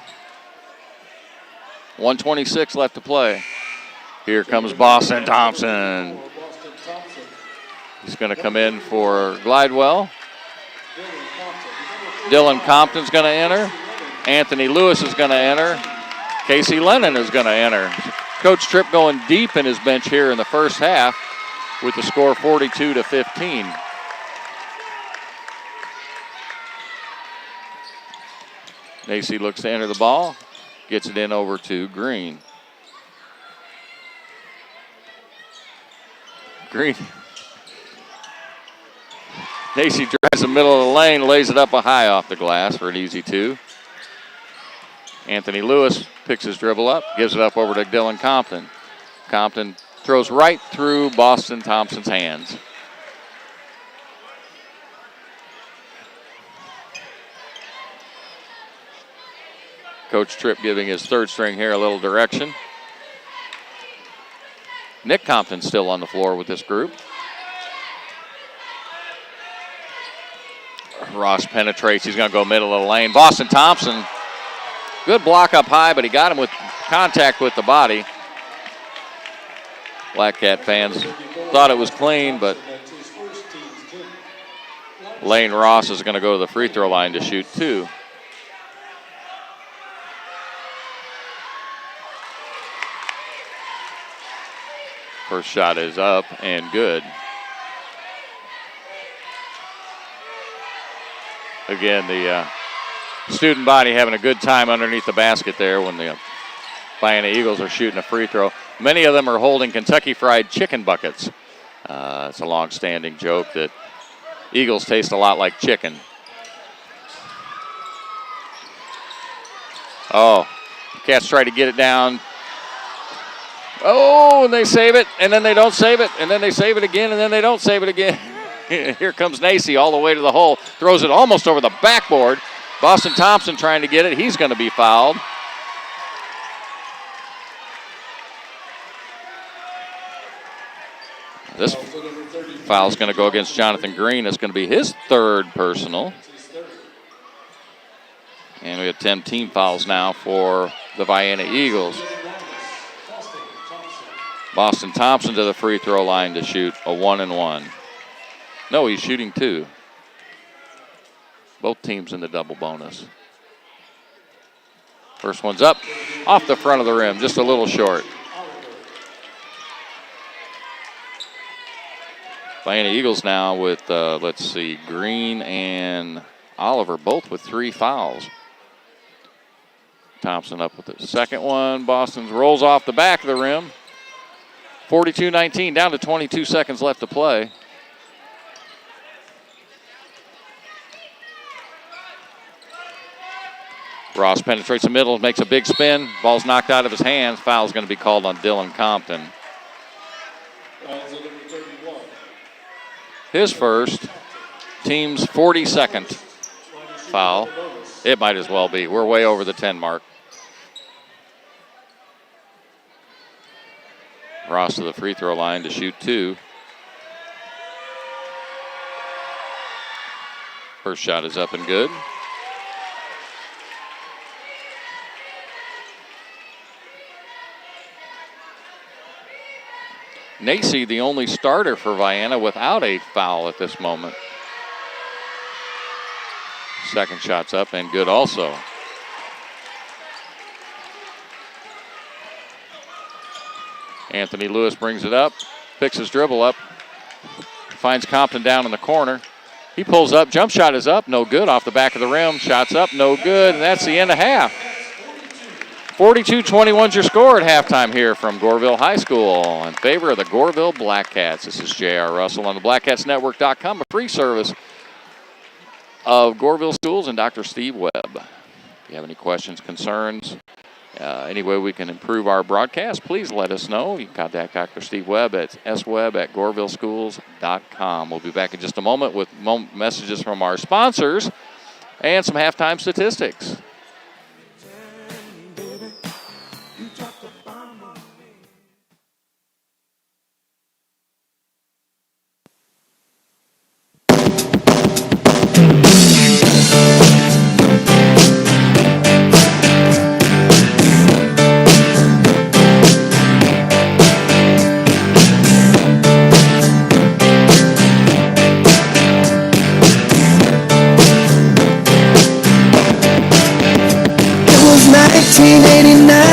1:26 left to play. Here comes Boston Thompson. He's going to come in for Glidewell. Dylan Compton's going to enter. Anthony Lewis is going to enter. Casey Lennon is going to enter. Coach Tripp going deep in his bench here in the first half with the score 42-15. Nacy looks to enter the ball. Gets it in over to Green. Green Casey drives the middle of the lane, lays it up a high off the glass for an easy 2. Anthony Lewis picks his dribble up, gives it up over to Dylan Compton. Compton throws right through Boston Thompson's hands. Coach Tripp giving his third string here a little direction. Nick Compton still on the floor with this group. Ross penetrates. He's going to go middle of the lane. Boston Thompson, good block up high, but he got him with contact with the body. Blackcat fans thought it was clean, but Lane Ross is going to go to the free throw line to shoot 2. First shot is up and good. Again, the student body having a good time underneath the basket there when the Vienna Eagles are shooting a free throw. Many of them are holding Kentucky Fried Chicken buckets. It's a long-standing joke that Eagles taste a lot like chicken. Oh, Cats try to get it down. Oh, and they save it, and then they don't save it, and then they save it again, and then they don't save it again. Here comes Nacy all the way to the hole, throws it almost over the backboard. Boston Thompson trying to get it. He's going to be fouled. This foul is going to go against Jonathan Green. It's going to be his 3rd personal. And we have 10 team fouls now for the Vienna Eagles. Boston Thompson to the free throw line to shoot a 1-and-1. No, he's shooting 2. Both teams in the double bonus. First one's up, off the front of the rim, just a little short. Vienna Eagles now with, Green and Oliver both with 3 fouls. Thompson up with the second one. Boston's rolls off the back of the rim. 42-19, down to 22 seconds left to play. Ross penetrates the middle, makes a big spin. Ball's knocked out of his hands. Foul's going to be called on Dylan Compton. His first, team's 42nd foul. It might as well be. We're way over the 10 mark. Ross to the free throw line to shoot 2. First shot is up and good. Nacy, the only starter for Vienna without a foul at this moment. Second shot's up and good also. Anthony Lewis brings it up, picks his dribble up, finds Compton down in the corner. He pulls up, jump shot is up, no good, off the back of the rim, shots up, no good, and that's the end of half. 42-21's your score at halftime here from Goreville High School in favor of the Goreville Blackcats. This is J.R. Russell on the BlackcatsNetwork.com, a free service of Goreville Schools and Dr. Steve Webb. If you have any questions, concerns, any way we can improve our broadcast, please let us know. You can contact Dr. Steve Webb at swebb@gorevilleschools.com. We'll be back in just a moment with messages from our sponsors and some halftime statistics.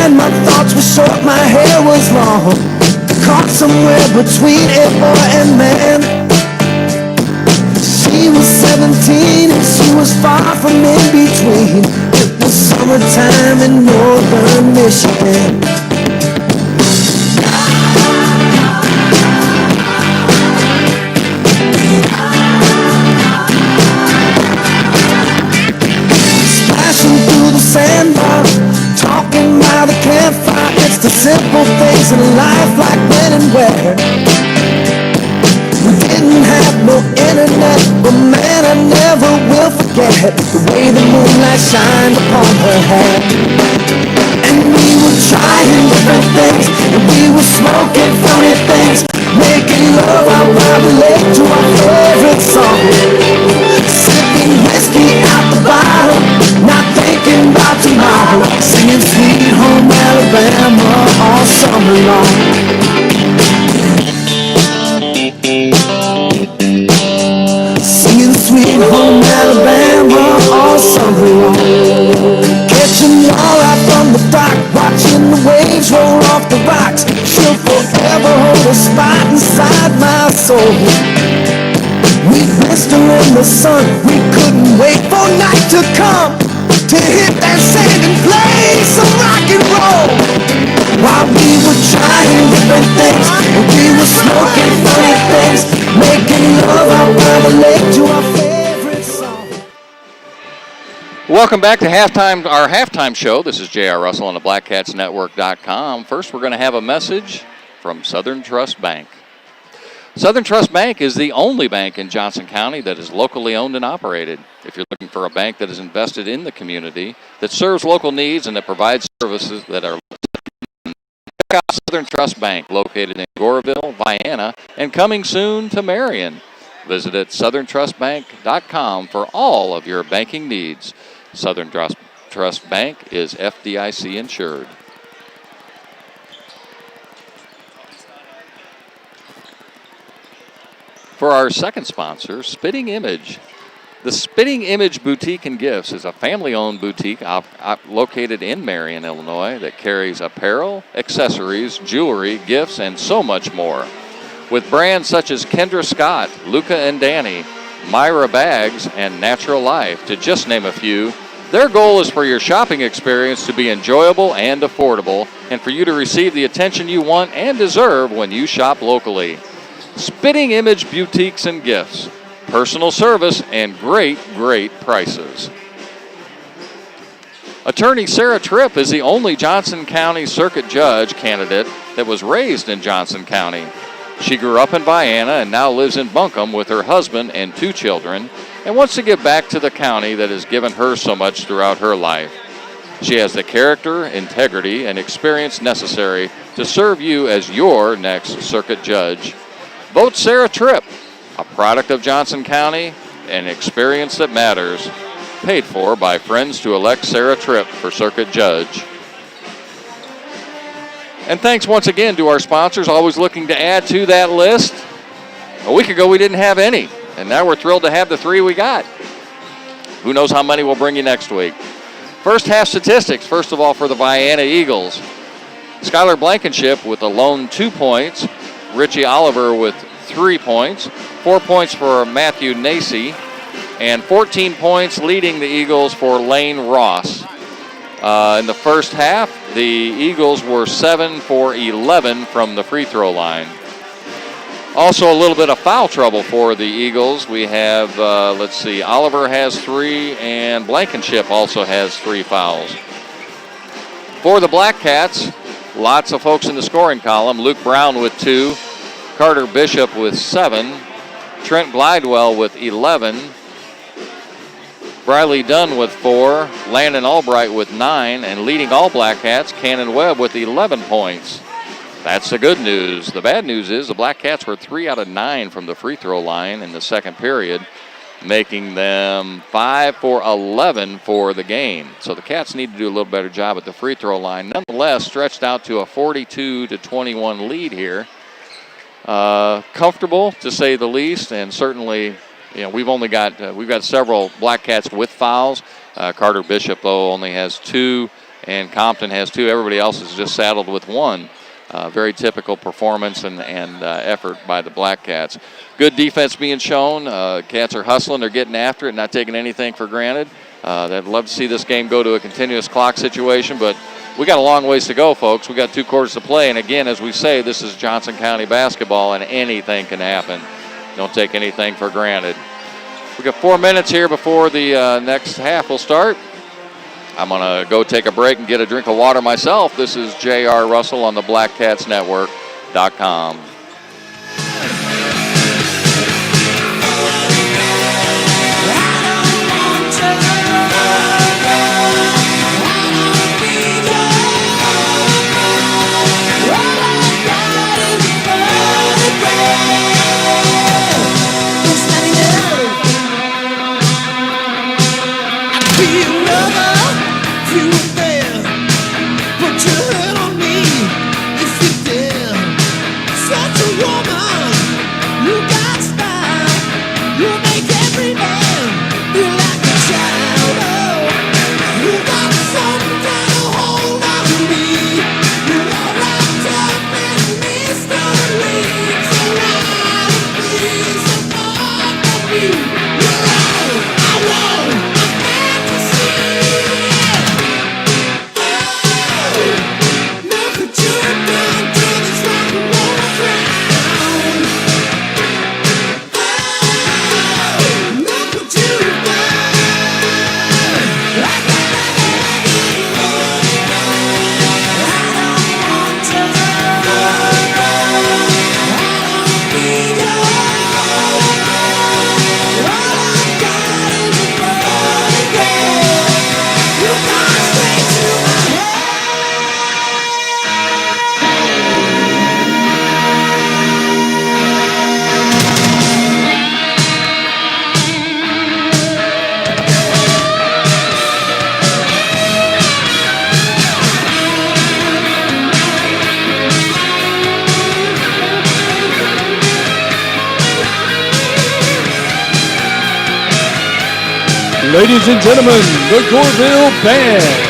My thoughts were short, my hair was long, caught somewhere between a boy and man. She was 17 and she was far from in between. It was summertime in northern Michigan. simple things in life like when and where. We didn't have no internet, but man, I never will forget the way the moonlight shined upon her hair. And we were trying different things, and we were smoking funny things, making love out by the lake to our favorite song. Sipping whiskey out the bottle, not thinking about tomorrow, singing Sweet Home Alabama all summer long. Singing Sweet Home Alabama all summer long. Catching all out from the dock, watching the waves roll off the rocks. She'll forever hold a spot inside my soul. We missed her in the sun, we couldn't wait for night to come to hit that sand and play some rock and roll. While we were trying different things, and we were smoking funny things, making love out by the lake to our favorite song. Welcome back to our halftime show. This is J.R. Russell on the BlackcatsNetwork.com. First, we're going to have a message from Southern Trust Bank. Southern Trust Bank is the only bank in Johnson County that is locally owned and operated. If you're looking for a bank that is invested in the community, that serves local needs, and that provides services that are check out Southern Trust Bank, located in Goreville, Vienna, and coming soon to Marion. Visit at southerntrustbank.com for all of your banking needs. Southern Trust Bank is FDIC insured. For our second sponsor, Spitting Image. The Spitting Image Boutique and Gifts is a family-owned boutique located in Marion, Illinois, that carries apparel, accessories, jewelry, gifts, and so much more. With brands such as Kendra Scott, Luca and Danny, Myra Bags, and Natural Life, to just name a few, their goal is for your shopping experience to be enjoyable and affordable, and for you to receive the attention you want and deserve when you shop locally. Spitting Image Boutiques and Gifts. Personal service and great, great prices. Attorney Sarah Tripp is the only Johnson County Circuit Judge candidate that was raised in Johnson County. She grew up in Vienna and now lives in Buncombe with her husband and 2 children, and wants to give back to the county that has given her so much throughout her life. She has the character, integrity, and experience necessary to serve you as your next circuit judge. Vote Sarah Tripp, a product of Johnson County, an experience that matters. Paid for by friends to elect Sarah Tripp for circuit judge. And thanks once again to our sponsors, always looking to add to that list. A week ago we didn't have any, and now we're thrilled to have the 3 we got. Who knows how many we'll bring you next week. First half statistics, first of all for the Vienna Eagles. Skylar Blankenship with a lone 2 points. Richie Oliver with 3 points. 4 points for Matthew Nacy. And 14 points leading the Eagles for Lane Ross. In the first half, the Eagles were 7 for 11 from the free throw line. Also a little bit of foul trouble for the Eagles. We have, Oliver has 3 and Blankenship also has 3 fouls. For the Blackcats, lots of folks in the scoring column. Luke Brown with 2, Carter Bishop with 7, Trent Glidewell with 11, Briley Dunn with 4, Landon Albright with 9, and leading all Blackcats, Cannon Webb with 11 points. That's the good news. The bad news is the Blackcats were 3 out of 9 from the free throw line in the second period, making them 5 for 11 for the game. So the Cats need to do a little better job at the free throw line. Nonetheless, stretched out to a 42-21 lead here. Comfortable to say the least, and certainly, we've got several Blackcats with fouls. Carter Bishop though only has 2, and Compton has 2. Everybody else is just saddled with 1. Very typical performance and effort by the Blackcats. Good defense being shown. Cats are hustling. They're getting after it, not taking anything for granted. They'd love to see this game go to a continuous clock situation, but we got a long ways to go, folks. We got 2 quarters to play, and again, as we say, this is Johnson County basketball, and anything can happen. Don't take anything for granted. We got 4 minutes here before the next half will start. I'm going to go take a break and get a drink of water myself. This is J.R. Russell on the BlackCatsNetwork.com. Ladies and gentlemen, the Goreville Band.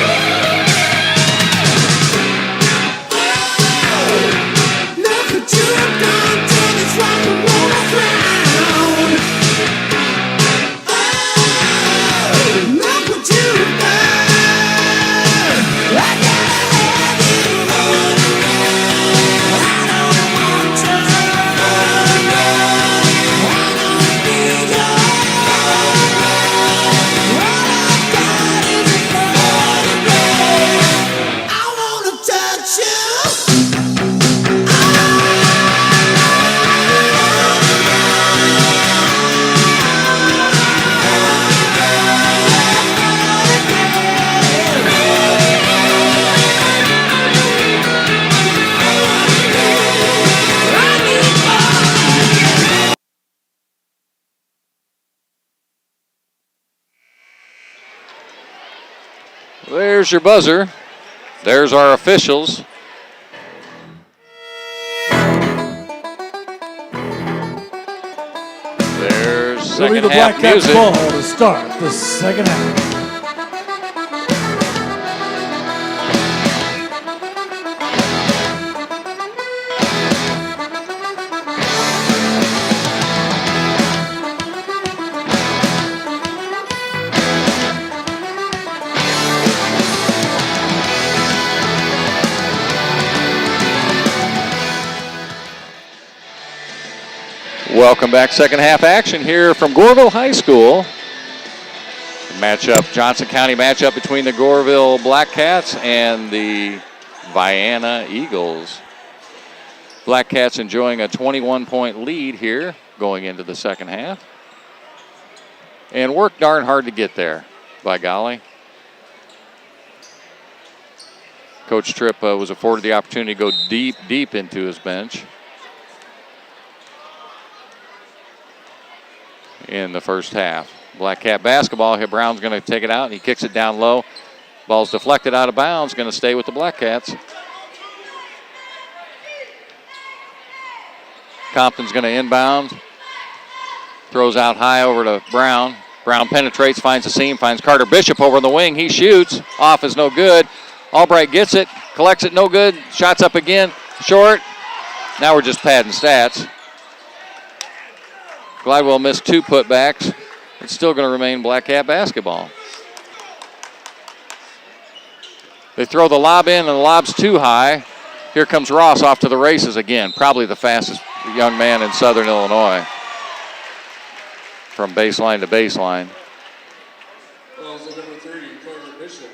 There's your buzzer. There's our officials. There's It'll be second the half Blackcats music. ball to start the second half. Welcome back. Second half action here from Goreville High School. Matchup, Johnson County matchup between the Goreville Blackcats and the Vienna Eagles. Blackcats enjoying a 21-point lead here going into the second half. And worked darn hard to get there, by golly. Coach Tripp was afforded the opportunity to go deep into his bench in the first half. Blackcat basketball here. Brown's going to take it out, and he kicks it down low. Ball's deflected out of bounds, going to stay with the Blackcats. Compton's going to inbound. Throws out high over to Brown. Brown penetrates, finds a seam, finds Carter Bishop over on the wing. He shoots. Off is no good. Albright gets it, collects it, no good. Shots up again, short. Now we're just padding stats. Glidewell missed 2 putbacks. It's still going to remain Blackcat basketball. They throw the lob in, and the lob's too high. Here comes Ross off to the races again. Probably the fastest young man in Southern Illinois from baseline to baseline. Well, number 30, Carter Bishop.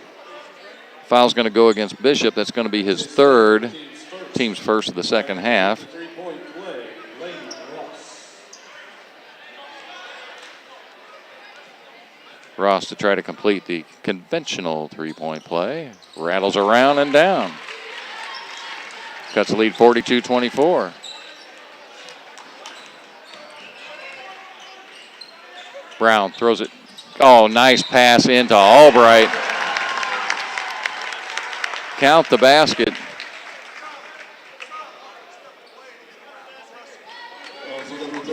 Foul's going to go against Bishop. That's going to be his third. Team's first of the second half. Ross to try to complete the conventional three-point play. Rattles around and down. Cuts the lead 42-24. Brown throws it. Oh, nice pass into Albright. Count the basket.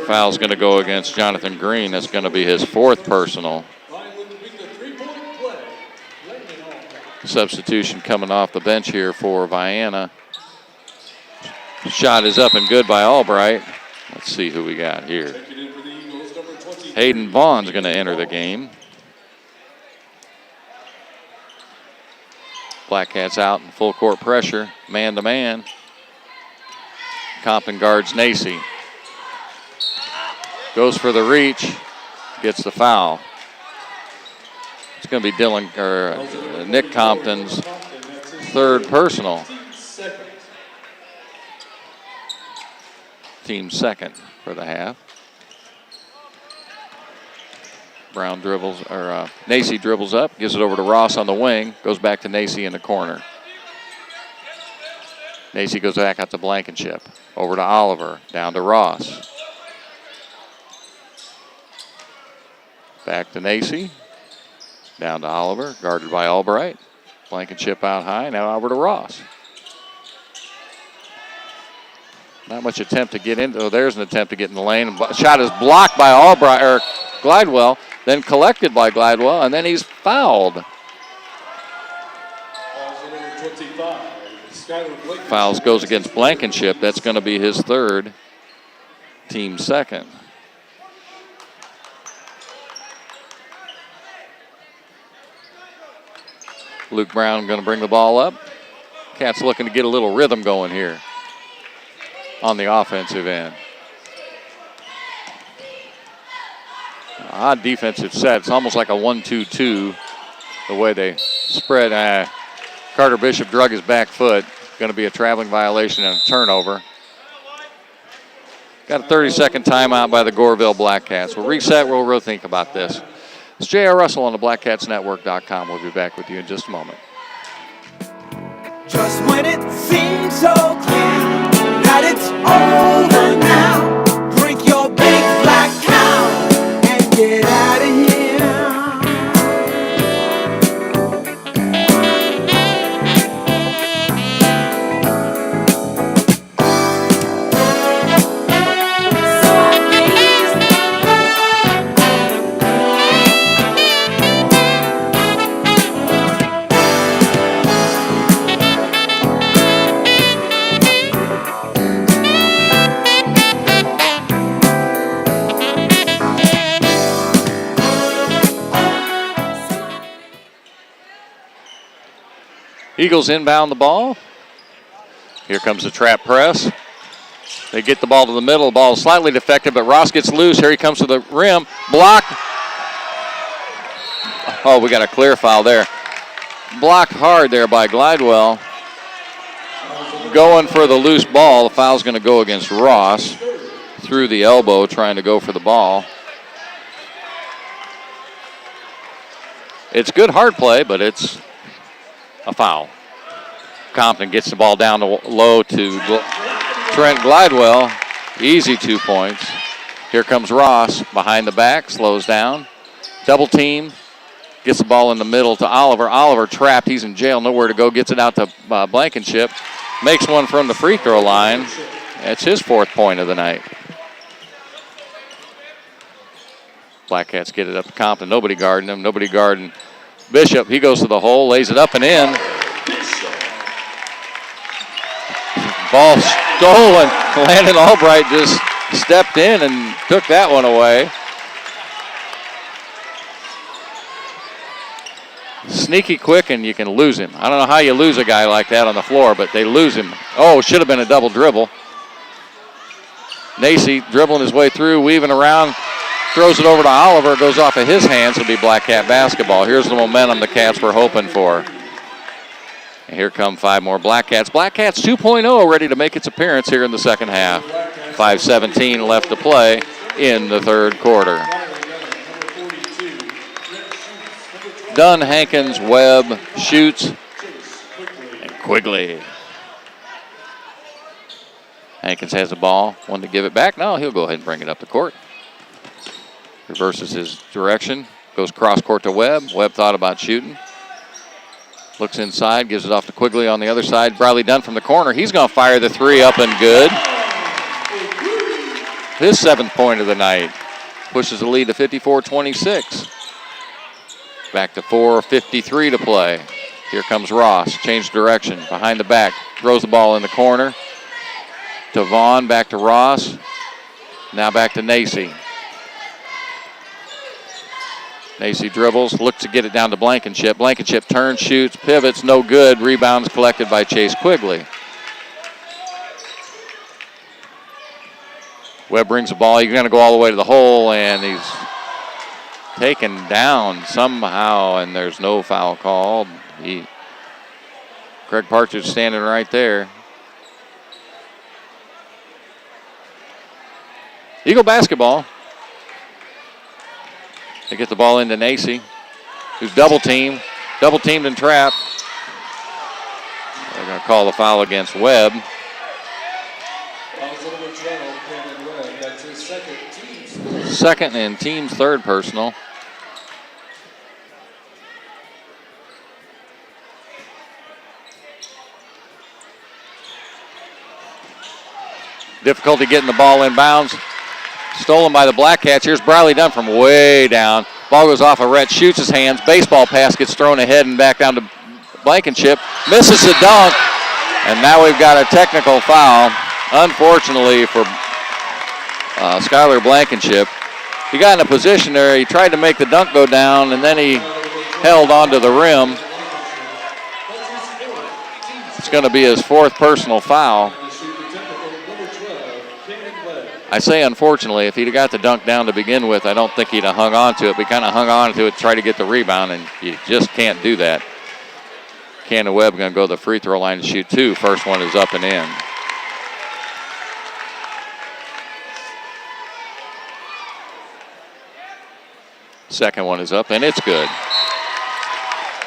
Foul's going to go against Jonathan Green. That's going to be his fourth personal. Substitution coming off the bench here for Vienna. Shot is up and good by Albright. Let's see who we got here. Hayden Vaughn's going to enter the game. Blackcats out in full court pressure, man to man. Compton guards Nacy. Goes for the reach, gets the foul. It's going to be Nick Compton's third personal. Team second for the half. Brown dribbles, or Nacy dribbles up, gives it over to Ross on the wing, goes back to Nacy in the corner. Nacy goes back out to Blankenship, over to Oliver, down to Ross. Back to Nacy, down to Oliver, guarded by Albright. Blankenship out high, now over to Ross. Not much attempt to get into. Oh, there's an attempt to get in the lane. Shot is blocked by Albright or Glidewell, then collected by Glidewell, and then he's fouled. Fouls goes against Blankenship. That's going to be his third, team second. Luke Brown going to bring the ball up. Cats looking to get a little rhythm going here on the offensive end. Odd defensive set. It's almost like a 1-2-2 the way they spread. Carter Bishop drug his back foot. Going to be a traveling violation and a turnover. Got a 30-second timeout by the Goreville Blackcats. We'll reset. We'll think about this. It's J.R. Russell on the BlackCatsNetwork.com. We'll be back with you in just a moment. Just when it seems so clear that it's over now, drink your big black cow and get out of here. Eagles inbound the ball. Here comes the trap press. They get the ball to the middle. The ball is slightly defective, but Ross gets loose. Here he comes to the rim. Blocked. Oh, we got a clear foul there. Blocked hard there by Glidewell. Going for the loose ball. The foul's going to go against Ross. Through the elbow, trying to go for the ball. It's good hard play, but it's a foul. Compton gets the ball down low to Trent Glidewell. Easy 2 points. Here comes Ross behind the back, slows down. Double team. Gets the ball in the middle to Oliver. Oliver trapped. He's in jail. Nowhere to go. Gets it out to Blankenship. Makes one from the free throw line. That's his fourth point of the night. Blackcats get it up to Compton. Nobody guarding him. Nobody guarding Bishop. He goes to the hole, lays it up and in. Ball stolen. Landon Albright just stepped in and took that one away. Sneaky quick, and you can lose him. I don't know how you lose a guy like that on the floor, but they lose him. Oh, should have been a double dribble. Nacy dribbling his way through, weaving around, throws it over to Oliver, goes off of his hands. It'll be Black Cat basketball. Here's the momentum the Cats were hoping for. And here come 5 more Blackcats. Blackcats 2.0 ready to make its appearance here in the second half. 5:17 left to play in the third quarter. Dunn, Hankins, Webb, Schutz, and Quigley. Hankins has the ball. Wanted to give it back. No, he'll go ahead and bring it up the court. Reverses his direction. Goes cross court to Webb. Webb thought about shooting. Looks inside, gives it off to Quigley on the other side. Bradley Dunn from the corner. He's going to fire the three up and good. His 7th point of the night. Pushes the lead to 54-26. Back to 4:53 to play. Here comes Ross. Change direction. Behind the back. Throws the ball in the corner. To Vaughn. Back to Ross. Now back to Nacy. Nacy dribbles, looks to get it down to Blankenship. Blankenship turns, shoots, pivots, no good. Rebounds collected by Chase Quigley. Webb brings the ball. He's going to go all the way to the hole, and he's taken down somehow, and there's no foul called. Greg Partridge standing right there. Eagle basketball. They get the ball into Nacy, who's double-teamed and trapped. They're going to call the foul against Webb. That's his Second and team's third personal. Difficulty getting the ball inbounds. Stolen by the Blackcats. Here's Bradley Dunn from way down. Ball goes off of Rhett Schutz's hands. Baseball pass gets thrown ahead and back down to Blankenship. Misses the dunk. And now we've got a technical foul. Unfortunately for Skylar Blankenship. He got in a position there. He tried to make the dunk go down, and then he held onto the rim. It's going to be his 4th personal foul. I say unfortunately, if he'd have got the dunk down to begin with, I don't think he'd have hung on to it. But he kind of hung on to it to try to get the rebound, and you just can't do that. Cannon Webb going to go to the free throw line to shoot 2. First one is up and in. Second one is up, and it's good.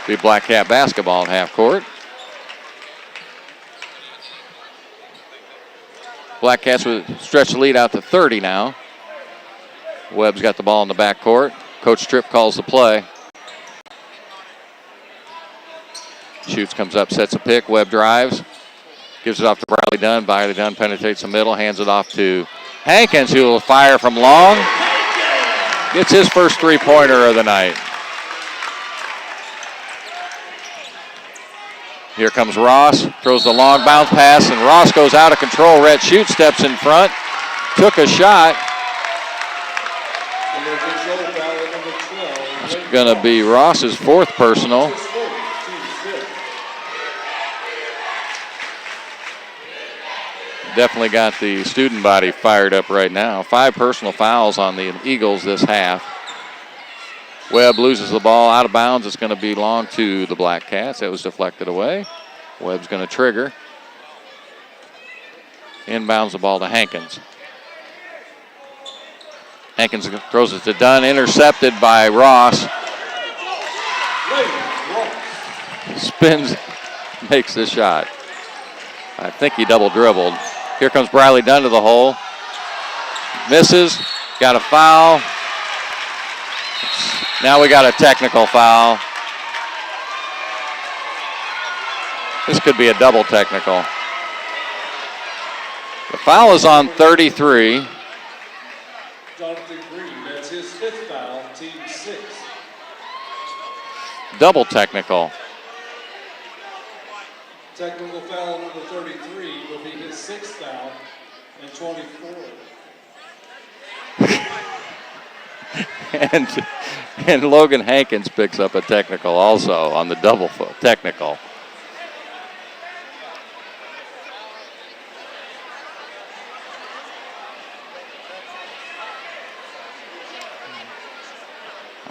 Be Blackcat basketball in half court. Blackcats would stretch the lead out to 30 now. Webb's got the ball in the backcourt. Coach Tripp calls the play. Shoots, comes up, sets a pick. Webb drives. Gives it off to Bradley Dunn. Bradley Dunn penetrates the middle, hands it off to Hankins, who will fire from long. Gets his first three-pointer of the night. Here comes Ross, throws the long bounce pass, and Ross goes out of control. Rhett Schutz steps in front, took a shot. It's going to be Ross's 4th personal. Definitely got the student body fired up right now. 5 personal fouls on the Eagles this half. Webb loses the ball out of bounds. It's going to belong to the Blackcats. That was deflected away. Webb's going to trigger. Inbounds the ball to Hankins. Hankins throws it to Dunn, intercepted by Ross. Spins, makes the shot. I think he double dribbled. Here comes Bradley Dunn to the hole. Misses, got a foul. Now we got a technical foul. This could be a double technical. The foul is on 33. Jonathan Green, that's his 5th foul, team 6. Double technical. Technical foul number 33 will be his 6th foul and 24. And Logan Hankins picks up a technical also on the double technical.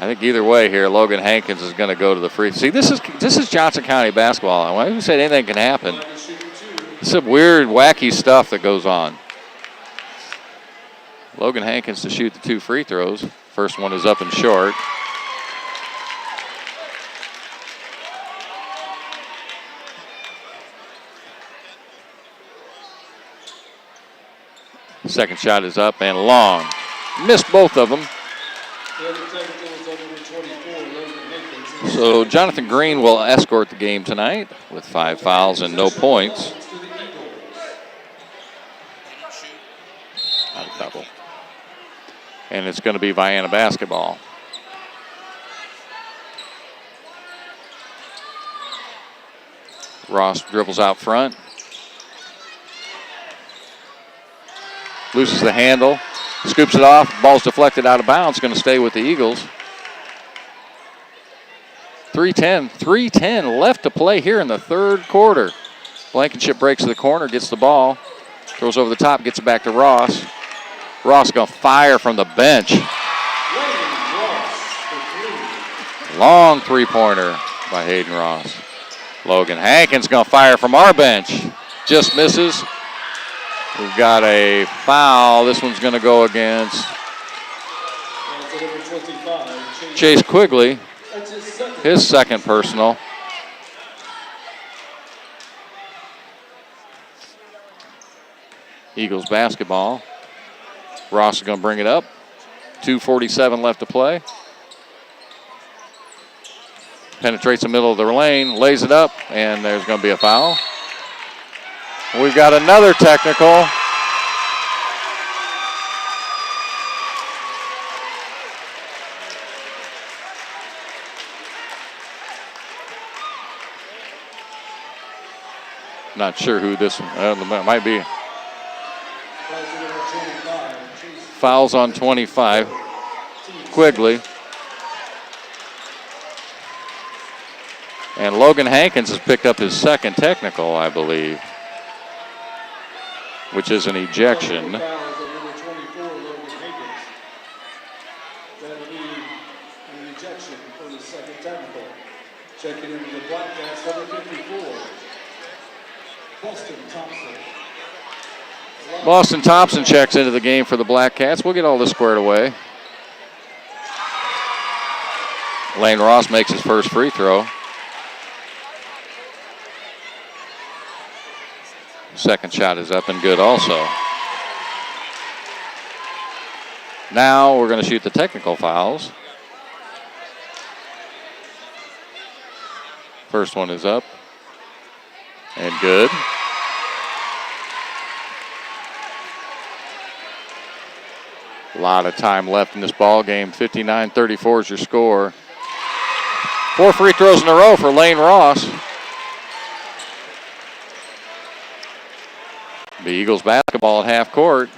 I think either way here, Logan Hankins is going to go to the free. See, this is Johnson County basketball. When I said anything can happen, it's some weird, wacky stuff that goes on. Logan Hankins to shoot the 2 free throws. First one is up and short. Second shot is up and long. Missed both of them. So Jonathan Green will escort the game tonight with 5 fouls and no points. Not a double. And it's going to be Vienna basketball. Ross dribbles out front. Loses the handle. Scoops it off. Ball's deflected out of bounds. Going to stay with the Eagles. 3:10 left to play here in the third quarter. Blankenship breaks to the corner, gets the ball. Throws over the top, gets it back to Ross. Ross going to fire from the bench. Long three-pointer by Hayden Ross. Logan Hankins going to fire from our bench. Just misses. We've got a foul. This one's going to go against Chase Quigley. His second personal. Eagles basketball. Ross is going to bring it up. 2:47 left to play. Penetrates the middle of the lane, lays it up, and there's going to be a foul. We've got another technical. Not sure who this one might be. Fouls on 25. Quigley. And Logan Hankins has picked up his second technical, I believe, which is an ejection. Checking into the Blackcats, number 54. Boston Thompson checks into the game for the Blackcats. We'll get all this squared away. Lane Ross makes his first free throw. Second shot is up and good also. Now we're going to shoot the technical fouls. First one is up and good. A lot of time left in this ball game. 59-34 is your score. 4 free throws in a row for Lane Ross. The Eagles basketball at half court.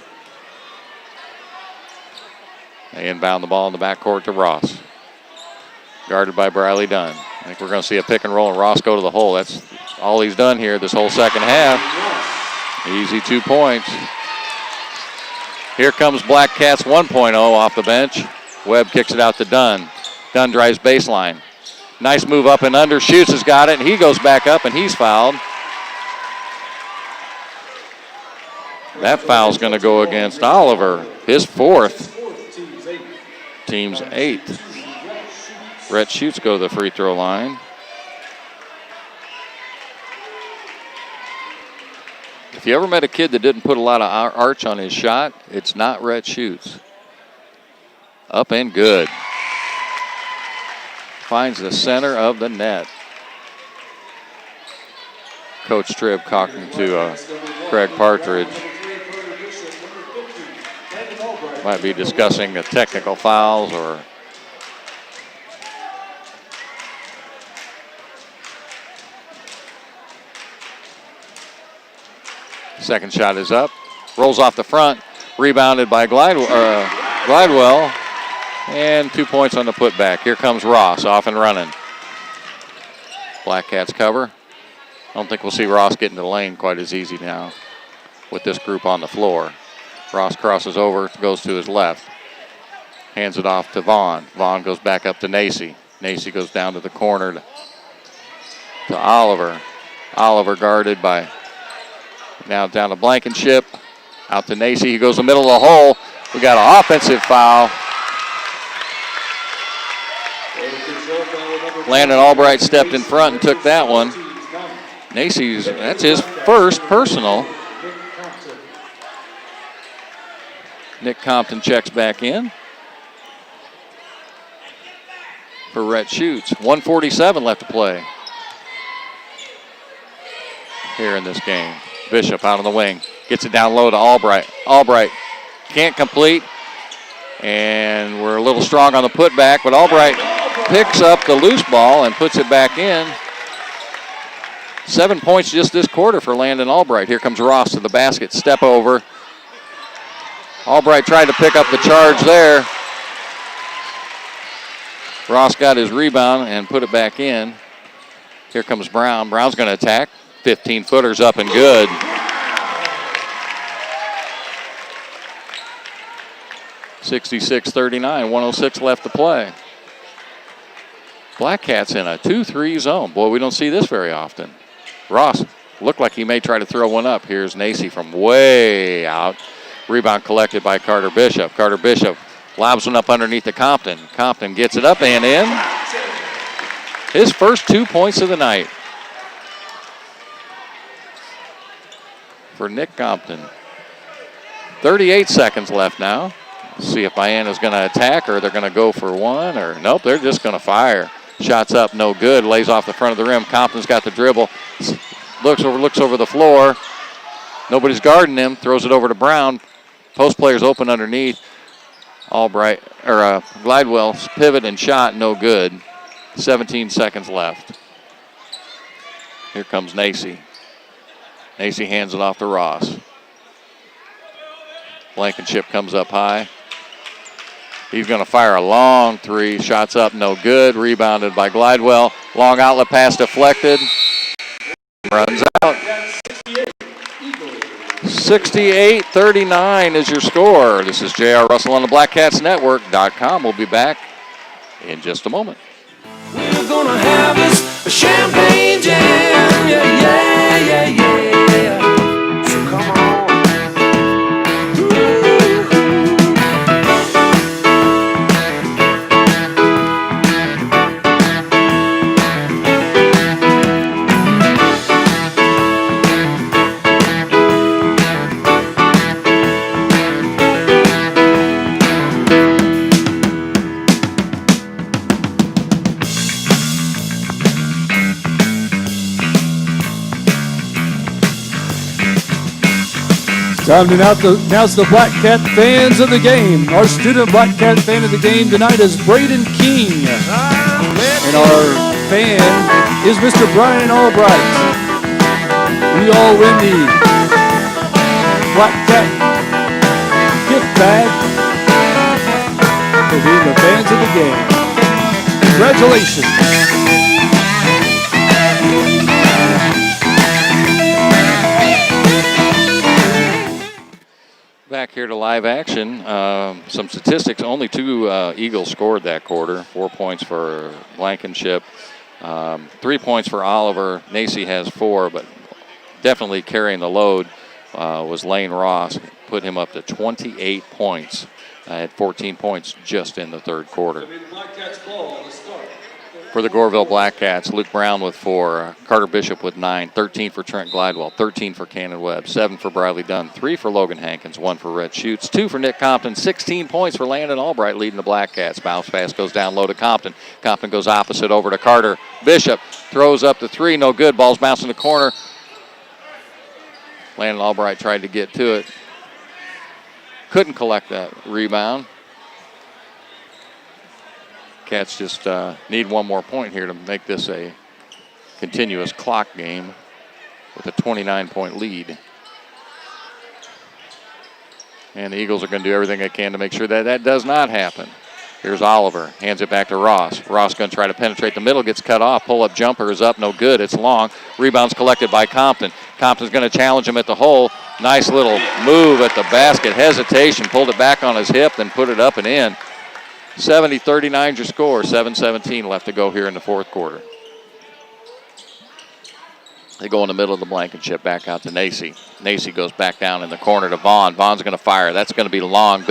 They inbound the ball in the backcourt to Ross. Guarded by Briley Dunn. I think we're going to see a pick and roll and Ross go to the hole. That's all he's done here this whole second half. Easy 2 points. Here comes Blackcats 1.0 off the bench. Webb kicks it out to Dunn. Dunn drives baseline. Nice move up and under. Shoots has got it, and he goes back up, and he's fouled. That foul's going to go against Oliver. His fourth. Team's 8th. Rhett Schutz go to the free throw line. If you ever met a kid that didn't put a lot of arch on his shot, it's not Rhett Schutz. Up and good. Finds the center of the net. Coach Tribb talking to Craig Partridge. Might be discussing the technical fouls or second shot is up. Rolls off the front. Rebounded by Glidewell. And 2 points on the putback. Here comes Ross off and running. Blackcats cover. I don't think we'll see Ross get into the lane quite as easy now with this group on the floor. Ross crosses over, goes to his left. Hands it off to Vaughn. Vaughn goes back up to Nacy. Nacy goes down to the corner to Oliver. Oliver guarded by, now down to Blankenship. Out to Nacy. He goes in the middle of the hole. We got an offensive foul. Landon Albright stepped in front and took that one. Nacy's, that's his first personal. Nick Compton checks back in for Rhett Schutz. 1:47 left to play here in this game. Bishop out on the wing. Gets it down low to Albright. Albright can't complete. And we're a little strong on the putback, but Albright picks up the loose ball and puts it back in. 7 points just this quarter for Landon Albright. Here comes Ross to the basket. Step over. Albright tried to pick up the charge there. Ross got his rebound and put it back in. Here comes Brown. Brown's going to attack. 15-footers up and good. (66-39), 1:06 left to play. Blackcats in a 2-3 zone. Boy, we don't see this very often. Ross looked like he may try to throw one up. Here's Nacy from way out. Rebound collected by Carter Bishop. Carter Bishop lobs one up underneath to Compton. Compton gets it up and in. His first 2 points of the night for Nick Compton. 38 seconds left now. See if Vienna's going to attack or they're going to go for one, or nope, they're just going to fire. Shots up, no good. Lays off the front of the rim. Compton's got the dribble. Looks over the floor. Nobody's guarding him. Throws it over to Brown. Post players open underneath. Albright or Glidewell's pivot and shot, no good. 17 seconds left. Here comes Nacy. Nacy hands it off to Ross. Blankenship comes up high. He's going to fire a long three. Shots up, no good. Rebounded by Glidewell. Long outlet pass deflected. Runs out. 68-39 is your score. This is J.R. Russell on the BlackCatsNetwork.com. We'll be back in just a moment. We're gonna have us a champagne jam, yeah, yeah, yeah, yeah. So come on. Time to announce the Black Cat fans of the game. Our student Black Cat fan of the game tonight is Braden King. And our fan is Mr. Brian Albright. We all win the Black Cat gift bag for being the fans of the game. Congratulations. Back here to live action. Some statistics. Only two Eagles scored that quarter. 4 points for Blankenship. 3 points for Oliver. Nacy has 4, but definitely carrying the load was Lane Ross. Put him up to 28 points. Had 14 points just in the third quarter. For the Goreville Blackcats, Luke Brown with 4, Carter Bishop with 9, 13 for Trent Glidewell, 13 for Cannon Webb, 7 for Bradley Dunn, 3 for Logan Hankins, 1 for Rhett Schutz, 2 for Nick Compton, 16 points for Landon Albright leading the Blackcats. Bounce pass goes down low to Compton. Compton goes opposite over to Carter Bishop. Throws up the 3, no good. Ball's bouncing the corner. Landon Albright tried to get to it. Couldn't collect that rebound. Cats just need one more point here to make this a continuous clock game with a 29-point lead. And the Eagles are going to do everything they can to make sure that that does not happen. Here's Oliver, hands it back to Ross. Ross going to try to penetrate the middle, gets cut off. Pull-up jumper is up, no good. It's long. Rebounds collected by Compton. Compton's going to challenge him at the hole. Nice little move at the basket. Hesitation, pulled it back on his hip, then put it up and in. 70-39 your score. 7:17 left to go here in the fourth quarter. They go in the middle of the Blankenship, back out to Nacy. Nacy goes back down in the corner to Vaughn. Vaughn's going to fire. That's going to be long.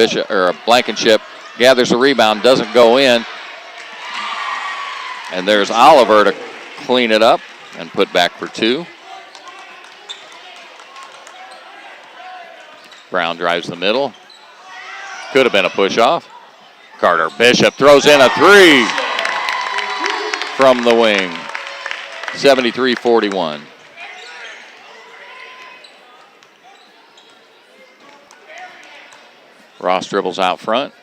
Blankenship gathers the rebound, doesn't go in. And there's Oliver to clean it up and put back for two. Brown drives the middle. Could have been a push-off. Carter Bishop throws in a three from the wing. 73-41. Ross dribbles out front,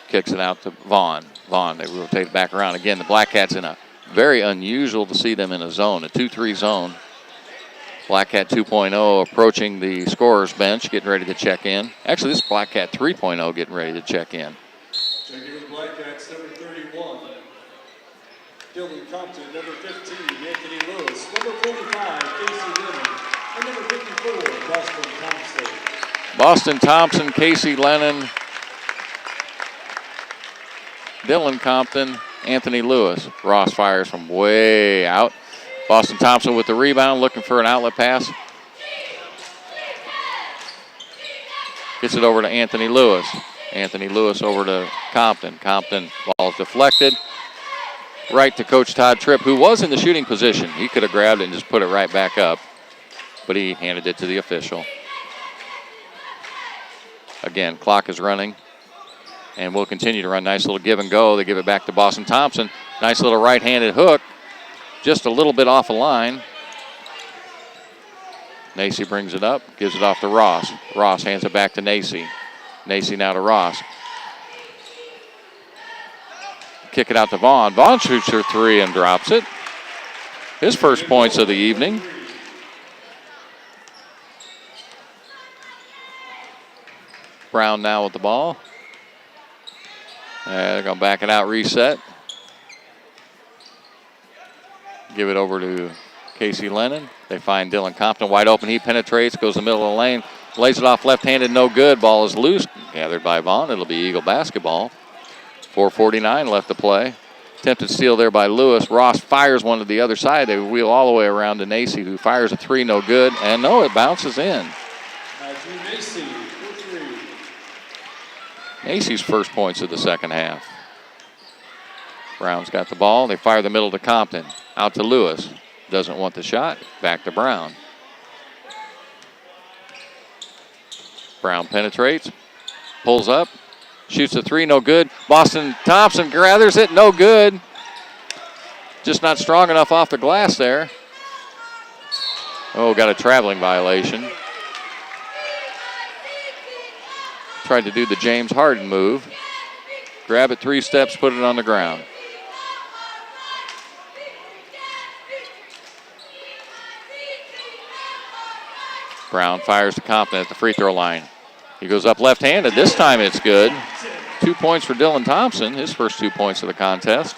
kicks it out to Vaughn. Vaughn, they rotate back around. Again, the Blackcats in a very unusual to see them in a zone, a 2-3 zone. Blackcat 2.0 approaching the scorer's bench, getting ready to check in. Actually, this is Blackcat 3.0 getting ready to check in. Checking in the Blackcats, number 31, Dylan Compton, number 15, Anthony Lewis, number 45, Casey Lennon, and number 54, Boston Thompson. Boston Thompson, Casey Lennon, Dylan Compton, Anthony Lewis. Ross fires from way out. Boston Thompson with the rebound, looking for an outlet pass. Gets it over to Anthony Lewis. Anthony Lewis over to Compton. Compton, ball is deflected. Right to Coach Todd Tripp, who was in the shooting position. He could have grabbed it and just put it right back up, but he handed it to the official. Again, clock is running, and we'll continue to run. Nice little give and go. They give it back to Boston Thompson. Nice little right-handed hook, just a little bit off the line. Nacy brings it up, gives it off to Ross. Ross hands it back to Nacy. Nacy now to Ross. Kick it out to Vaughn. Vaughn shoots her three and drops it. His first points of the evening. Brown now with the ball. They're going to back it out, reset. Give it over to Casey Lennon. They find Dylan Compton wide open. He penetrates, goes the middle of the lane, lays it off left-handed, no good. Ball is loose, gathered by Vaughn. It'll be Eagle basketball. 4:49 left to play. Attempted steal there by Lewis. Ross fires one to the other side. They wheel all the way around to Nacy, who fires a three, no good. And no, it bounces in. Nacy, Nacy's first points of the second half. Brown's got the ball. They fire the middle to Compton. Out to Lewis. Doesn't want the shot. Back to Brown. Brown penetrates. Pulls up. Shoots a three, no good. Boston Thompson gathers it, no good. Just not strong enough off the glass there. Oh, got a traveling violation. Tried to do the James Harden move. Grab it 3 steps, put it on the ground. Brown fires to Compton at the free throw line. He goes up left-handed. This time it's good. 2 points for Dylan Thompson, his first 2 points of the contest.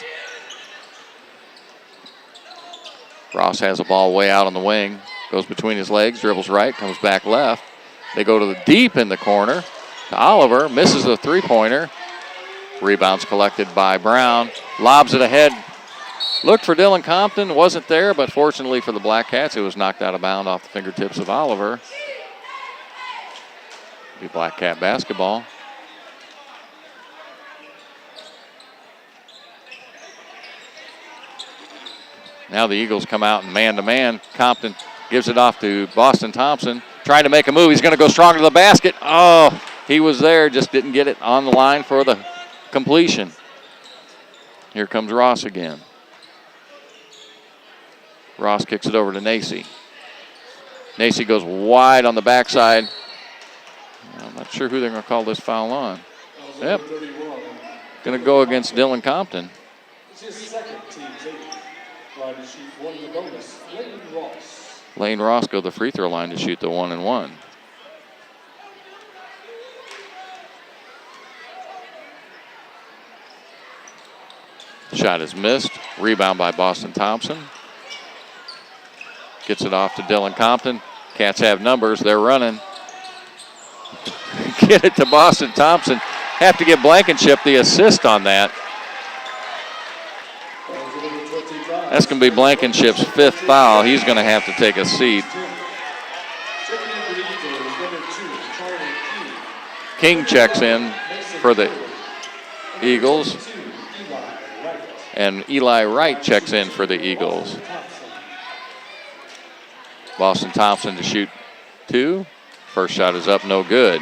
Ross has a ball way out on the wing. Goes between his legs, dribbles right, comes back left. They go to the deep in the corner. To Oliver, misses the three-pointer. Rebounds collected by Brown. Lobs it ahead. Looked for Dylan Compton, wasn't there, but fortunately for the Blackcats, it was knocked out of bounds off the fingertips of Oliver. Be Blackcat basketball. Now the Eagles come out and man-to-man. Compton gives it off to Boston Thompson. Trying to make a move. He's going to go strong to the basket. Oh, he was there, just didn't get it on the line for the completion. Here comes Ross again. Ross kicks it over to Nacy. Nacy goes wide on the backside. I'm not sure who they're going to call this foul on. Yep. Going to go against Dylan Compton. It's his second team's eight. Trying to shoot one in the bonus. Lane Ross. Lane Ross go to the free throw line to shoot the 1-and-1. Shot is missed. Rebound by Boston Thompson. Gets it off to Dylan Compton. Cats have numbers. They're running. Get it to Boston Thompson. have to give Blankenship the assist on that. That's going to be Blankenship's 5th foul. He's going to have to take a seat. King checks in for the Eagles. And Eli Wright checks in for the Eagles. Boston Thompson to shoot 2. First shot is up, no good.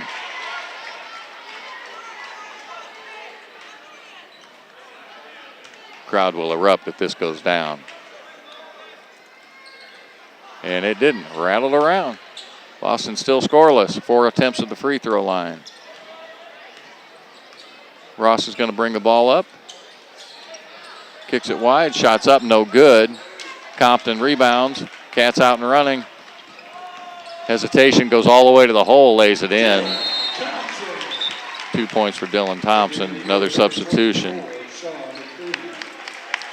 Crowd will erupt if this goes down. And it didn't. Rattled around. Boston still scoreless. 4 attempts at the free throw line. Ross is going to bring the ball up. Kicks it wide. Shots up, no good. Compton rebounds. Cats out and running. Hesitation, goes all the way to the hole, lays it in. 2 points for Dylan Thompson. Another substitution.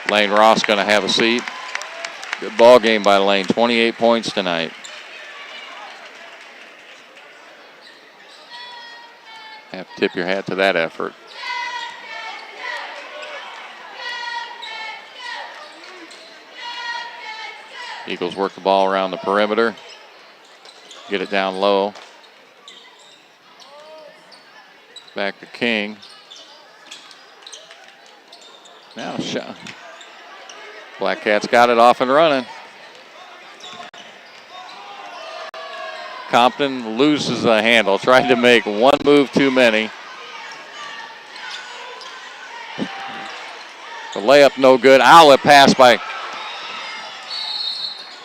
Lane Ross going to have a seat. Good ball game by Lane. 28 points tonight. Have to tip your hat to that effort. Eagles work the ball around the perimeter. Get it down low. Back to King. Now shot. Blackcats got it off and running. Compton loses the handle, trying to make one move too many. The layup no good. Outlet pass by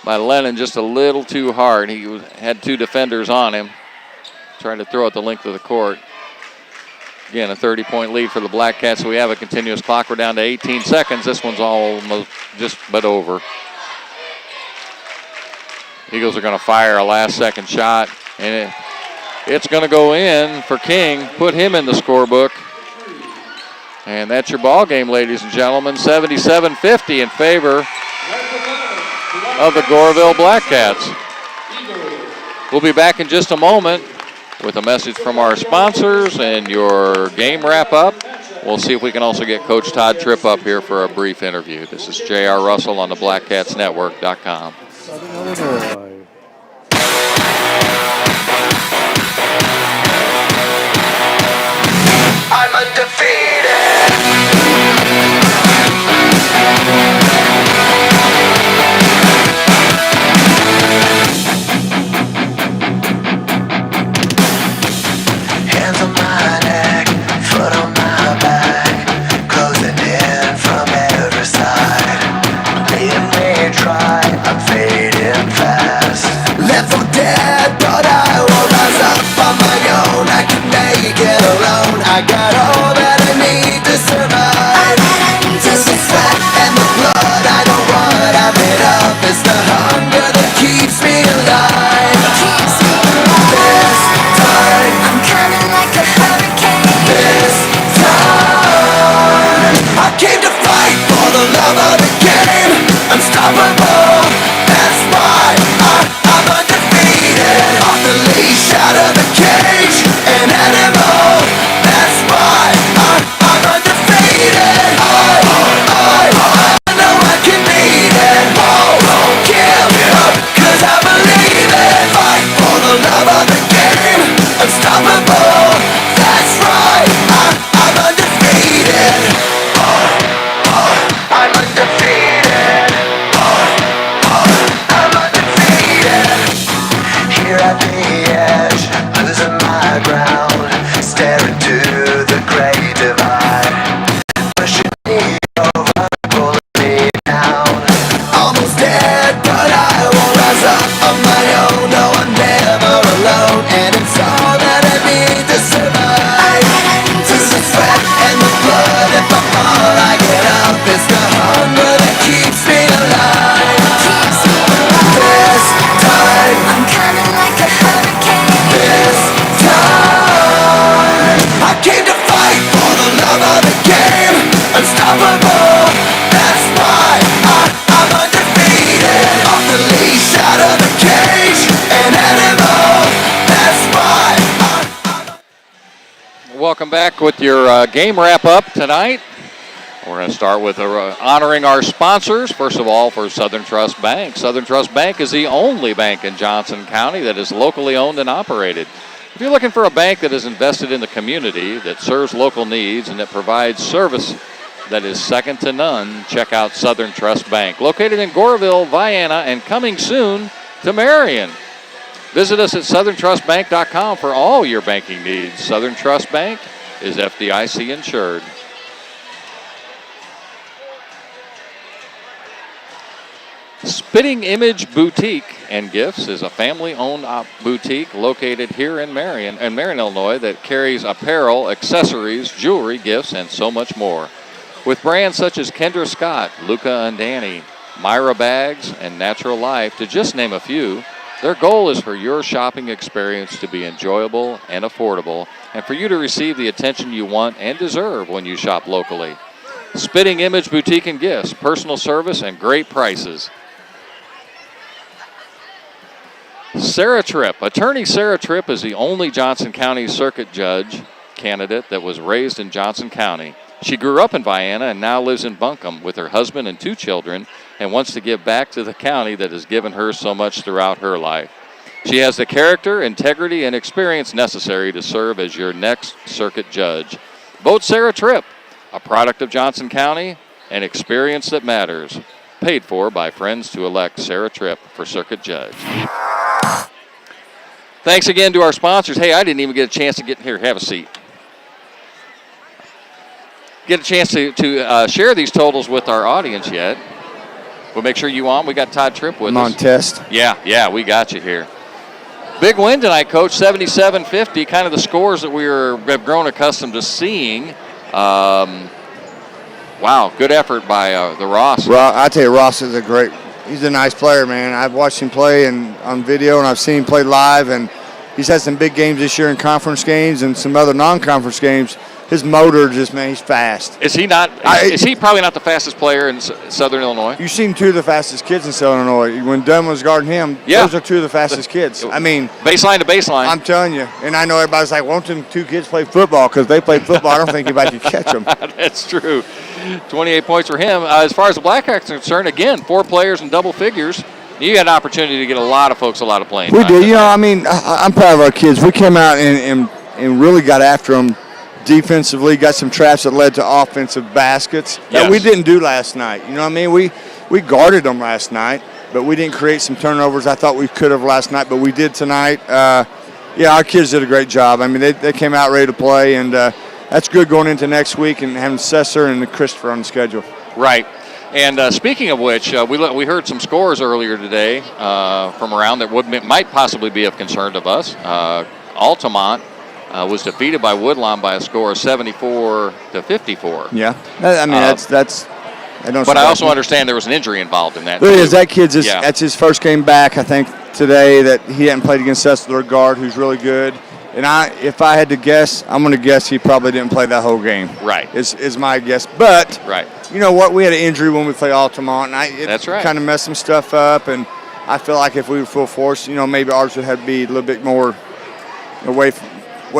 Lennon, just a little too hard. He had 2 defenders on him. Trying to throw it the length of the court. Again, a 30-point lead for the Blackcats. So we have a continuous clock. We're down to 18 seconds. This one's almost just but over. Eagles are going to fire a last-second shot, and it's going to go in for King. Put him in the scorebook. And that's your ball game, ladies and gentlemen. 77-50 in favor of the Goreville Blackcats. We'll be back in just a moment with a message from our sponsors and your game wrap-up. We'll see if we can also get Coach Todd Tripp up here for a brief interview. This is J.R. Russell on the BlackcatsNetwork.com. I'm undefeated. Hands on my neck, foot on my back, closing in from every side. Leave me dry, I'm fading fast. Left for dead, but I will rise up on my own. I can make it alone. I got all that I need to survive. Just the sweat and the blood, I don't want, I made up. It's the hunger that keeps me alive. This time, I'm coming like a hurricane. This time, I came to fight for the love of the game. Unstoppable, that's why I'm undefeated. Off the leash, out of the cage, an animal. That's why welcome back with your game wrap-up tonight. We're going to start with honoring our sponsors. First of all, for Southern Trust Bank. Southern Trust Bank is the only bank in Johnson County that is locally owned and operated. If you're looking for a bank that is invested in the community, that serves local needs, and that provides service that is second to none, check out Southern Trust Bank. Located in Goreville, Vienna, and coming soon to Marion. Visit us at southerntrustbank.com for all your banking needs. Southern Trust Bank is FDIC insured. Spitting Image Boutique and Gifts is a family-owned boutique located here in Marion, Illinois, that carries apparel, accessories, jewelry, gifts, and so much more. With brands such as Kendra Scott, Luca and Danny, Myra Bags, and Natural Life, to just name a few, their goal is for your shopping experience to be enjoyable and affordable, and for you to receive the attention you want and deserve when you shop locally. Spitting Image Boutique and Gifts, personal service and great prices. Sarah Tripp. Attorney Sarah Tripp is the only Johnson County Circuit Judge candidate that was raised in Johnson County. She grew up in Vienna and now lives in Buncombe with her husband and 2 children and wants to give back to the county that has given her so much throughout her life. She has the character, integrity, and experience necessary to serve as your next circuit judge. Vote Sarah Tripp, a product of Johnson County, an experience that matters. Paid for by friends to elect Sarah Tripp for circuit judge. Thanks again to our sponsors. Hey, I didn't even get a chance to get here. Have a seat. Get a chance to share these totals with our audience yet. We'll make sure you on. We got Todd Tripp with I'm us. on test. Yeah, we got you here. Big win tonight, Coach, 77-50, kind of the scores that have grown accustomed to seeing. Wow, good effort by the Ross. Well, I tell you, Ross is he's a nice player, man. I've watched him play on video, and I've seen him play live, and he's had some big games this year in conference games and some other non-conference games. His motor he's fast. Is he not? Is he probably not the fastest player in Southern Illinois? You've seen 2 of the fastest kids in Southern Illinois. When Dunn was guarding him, those are 2 of the fastest kids. I mean, baseline to baseline. I'm telling you, and I know everybody's like, won't them 2 kids play football? Because they play football. I don't think anybody can catch them. That's true. 28 points for him. As far as the Blackcats are concerned, again, 4 players in double figures. You had an opportunity to get a lot of folks a lot of playing time. We did. I mean, I'm proud of our kids. We came out and really got after them defensively, got some traps that led to offensive baskets that we didn't do last night. You know what I mean? We guarded them last night, but we didn't create some turnovers I thought we could have last night, but we did tonight. Our kids did a great job. I mean, they came out ready to play, and that's good going into next week and having Cesar and Christopher on the schedule. Right. And speaking of which, we heard some scores earlier today from around that might possibly be of concern to us. Altamont was defeated by Woodlawn by a score of 74-54. Yeah, I mean that's. But I also understand there was an injury involved in that. There is. That kid's that's his first game back. I think today that he hadn't played against us, their guard, who's really good. And if I had to guess, I'm going to guess he probably didn't play that whole game. Right. Is my guess. But you know what? We had an injury when we played Altamont, and that's right. Kind of messed some stuff up. And I feel like if we were full force, maybe ours would have to be a little bit more away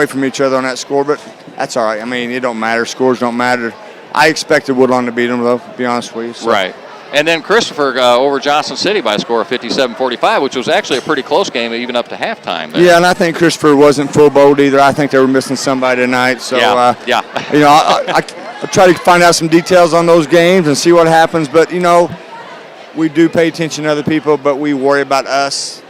from each other on that score, but that's all right. I mean, it don't matter. Scores don't matter. I expected Woodlawn to beat them, though, to be honest with you. So. Right. And then Christopher over Johnson City by a score of 57-45, which was actually a pretty close game, even up to halftime there. Yeah, and I think Christopher wasn't full bold either. I think they were missing somebody tonight. So, I try to find out some details on those games and see what happens. But, we do pay attention to other people, but we worry about us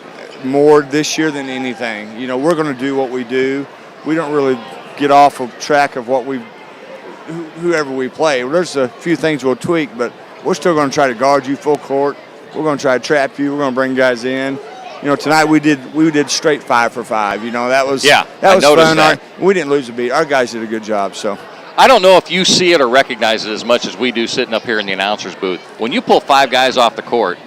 more this year than anything. We're going to do what we do. We don't really get off of track of whoever we play. There's a few things we'll tweak, but we're still going to try to guard you full court. We're going to try to trap you. We're going to bring guys in. Tonight we did straight 5 for 5. That was fun. That. We didn't lose a beat. Our guys did a good job. So I don't know if you see it or recognize it as much as we do sitting up here in the announcer's booth. When you pull 5 guys off the court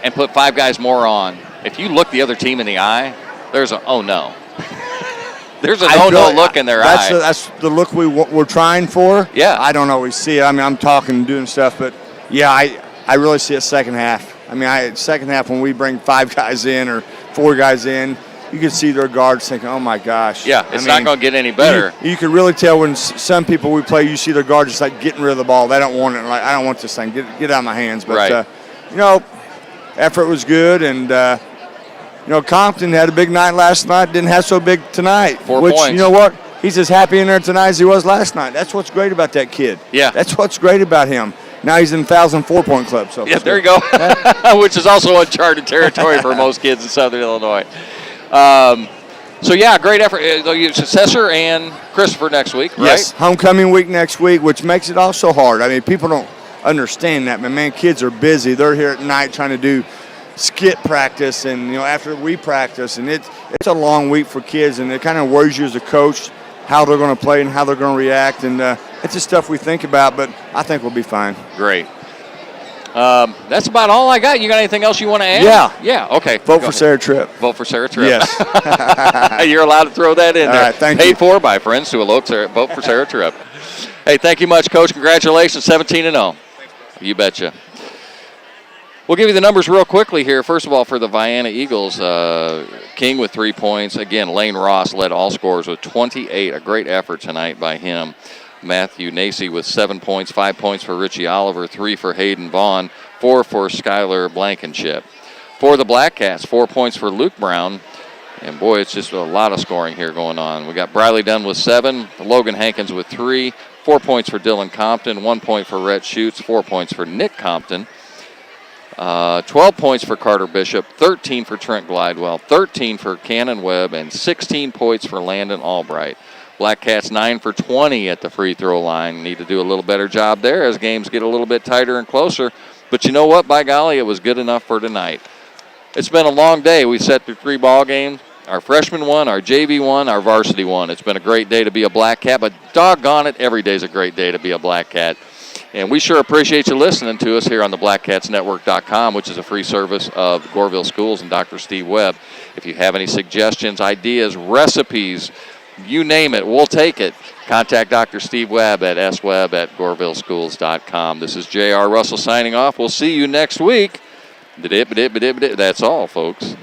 and put 5 guys more on, if you look the other team in the eye, there's a oh no. There's a no look in their eye. That's the look we're trying for. Yeah. I don't always see it. I mean, I'm talking and doing stuff, but yeah, I really see it second half. I mean, second half when we bring 5 guys in or 4 guys in, you could see their guards thinking, oh, my gosh. Yeah, it's not going to get any better. You could really tell when some people we play, you see their guards just like getting rid of the ball. They don't want it. Like, I don't want this thing. Get out of my hands. But, effort was good. And, Compton had a big night last night, didn't have so big tonight. 4 points. You know what? He's as happy in there tonight as he was last night. That's what's great about that kid. Yeah. That's what's great about him. Now he's in 1,000 4-point club. So yeah, there you go. Which is also uncharted territory for most kids in Southern Illinois. Great effort. Successor and Christopher next week, right? Yes, homecoming week next week, which makes it also hard. I mean, people don't understand that, but, man, kids are busy. They're here at night trying to do skit practice and, after we practice. And it's a long week for kids, and it kind of worries you as a coach how they're going to play and how they're going to react. And it's just stuff we think about, but I think we'll be fine. Great. That's about all I got. You got anything else you want to add? Yeah, okay. Vote for Sarah Tripp. Vote for Sarah Tripp. Yes. You're allowed to throw that in there. All right, thank you. Paid for by friends who will vote for Sarah Tripp. Hey, thank you much, Coach. Congratulations, 17-0. You betcha. We'll give you the numbers real quickly here. First of all, for the Vienna Eagles, King with 3 points. Again, Lane Ross led all scorers with 28. A great effort tonight by him. Matthew Nacy with 7 points, 5 points for Richie Oliver, 3 for Hayden Vaughn, 4 for Skylar Blankenship. For the Blackcats, 4 points for Luke Brown. And, boy, it's just a lot of scoring here going on. We got Briley Dunn with 7, Logan Hankins with 3, 4 points for Dylan Compton, 1 point for Rhett Schutz, 4 points for Nick Compton. 12 points for Carter Bishop, 13 for Trent Glidewell, 13 for Cannon Webb, and 16 points for Landon Albright. Blackcats 9 for 20 at the free throw line. Need to do a little better job there as games get a little bit tighter and closer. But you know what? By golly, it was good enough for tonight. It's been a long day. We sat through 3 ball games. Our freshman won, our JV won, our varsity won. It's been a great day to be a Blackcat, but doggone it, every day's a great day to be a Blackcat. And we sure appreciate you listening to us here on the BlackcatsNetwork.com, which is a free service of Goreville Schools and Dr. Steve Webb. If you have any suggestions, ideas, recipes, you name it, we'll take it. Contact Dr. Steve Webb at swebb@gorevilleschools.com. This is J.R. Russell signing off. We'll see you next week. That's all, folks.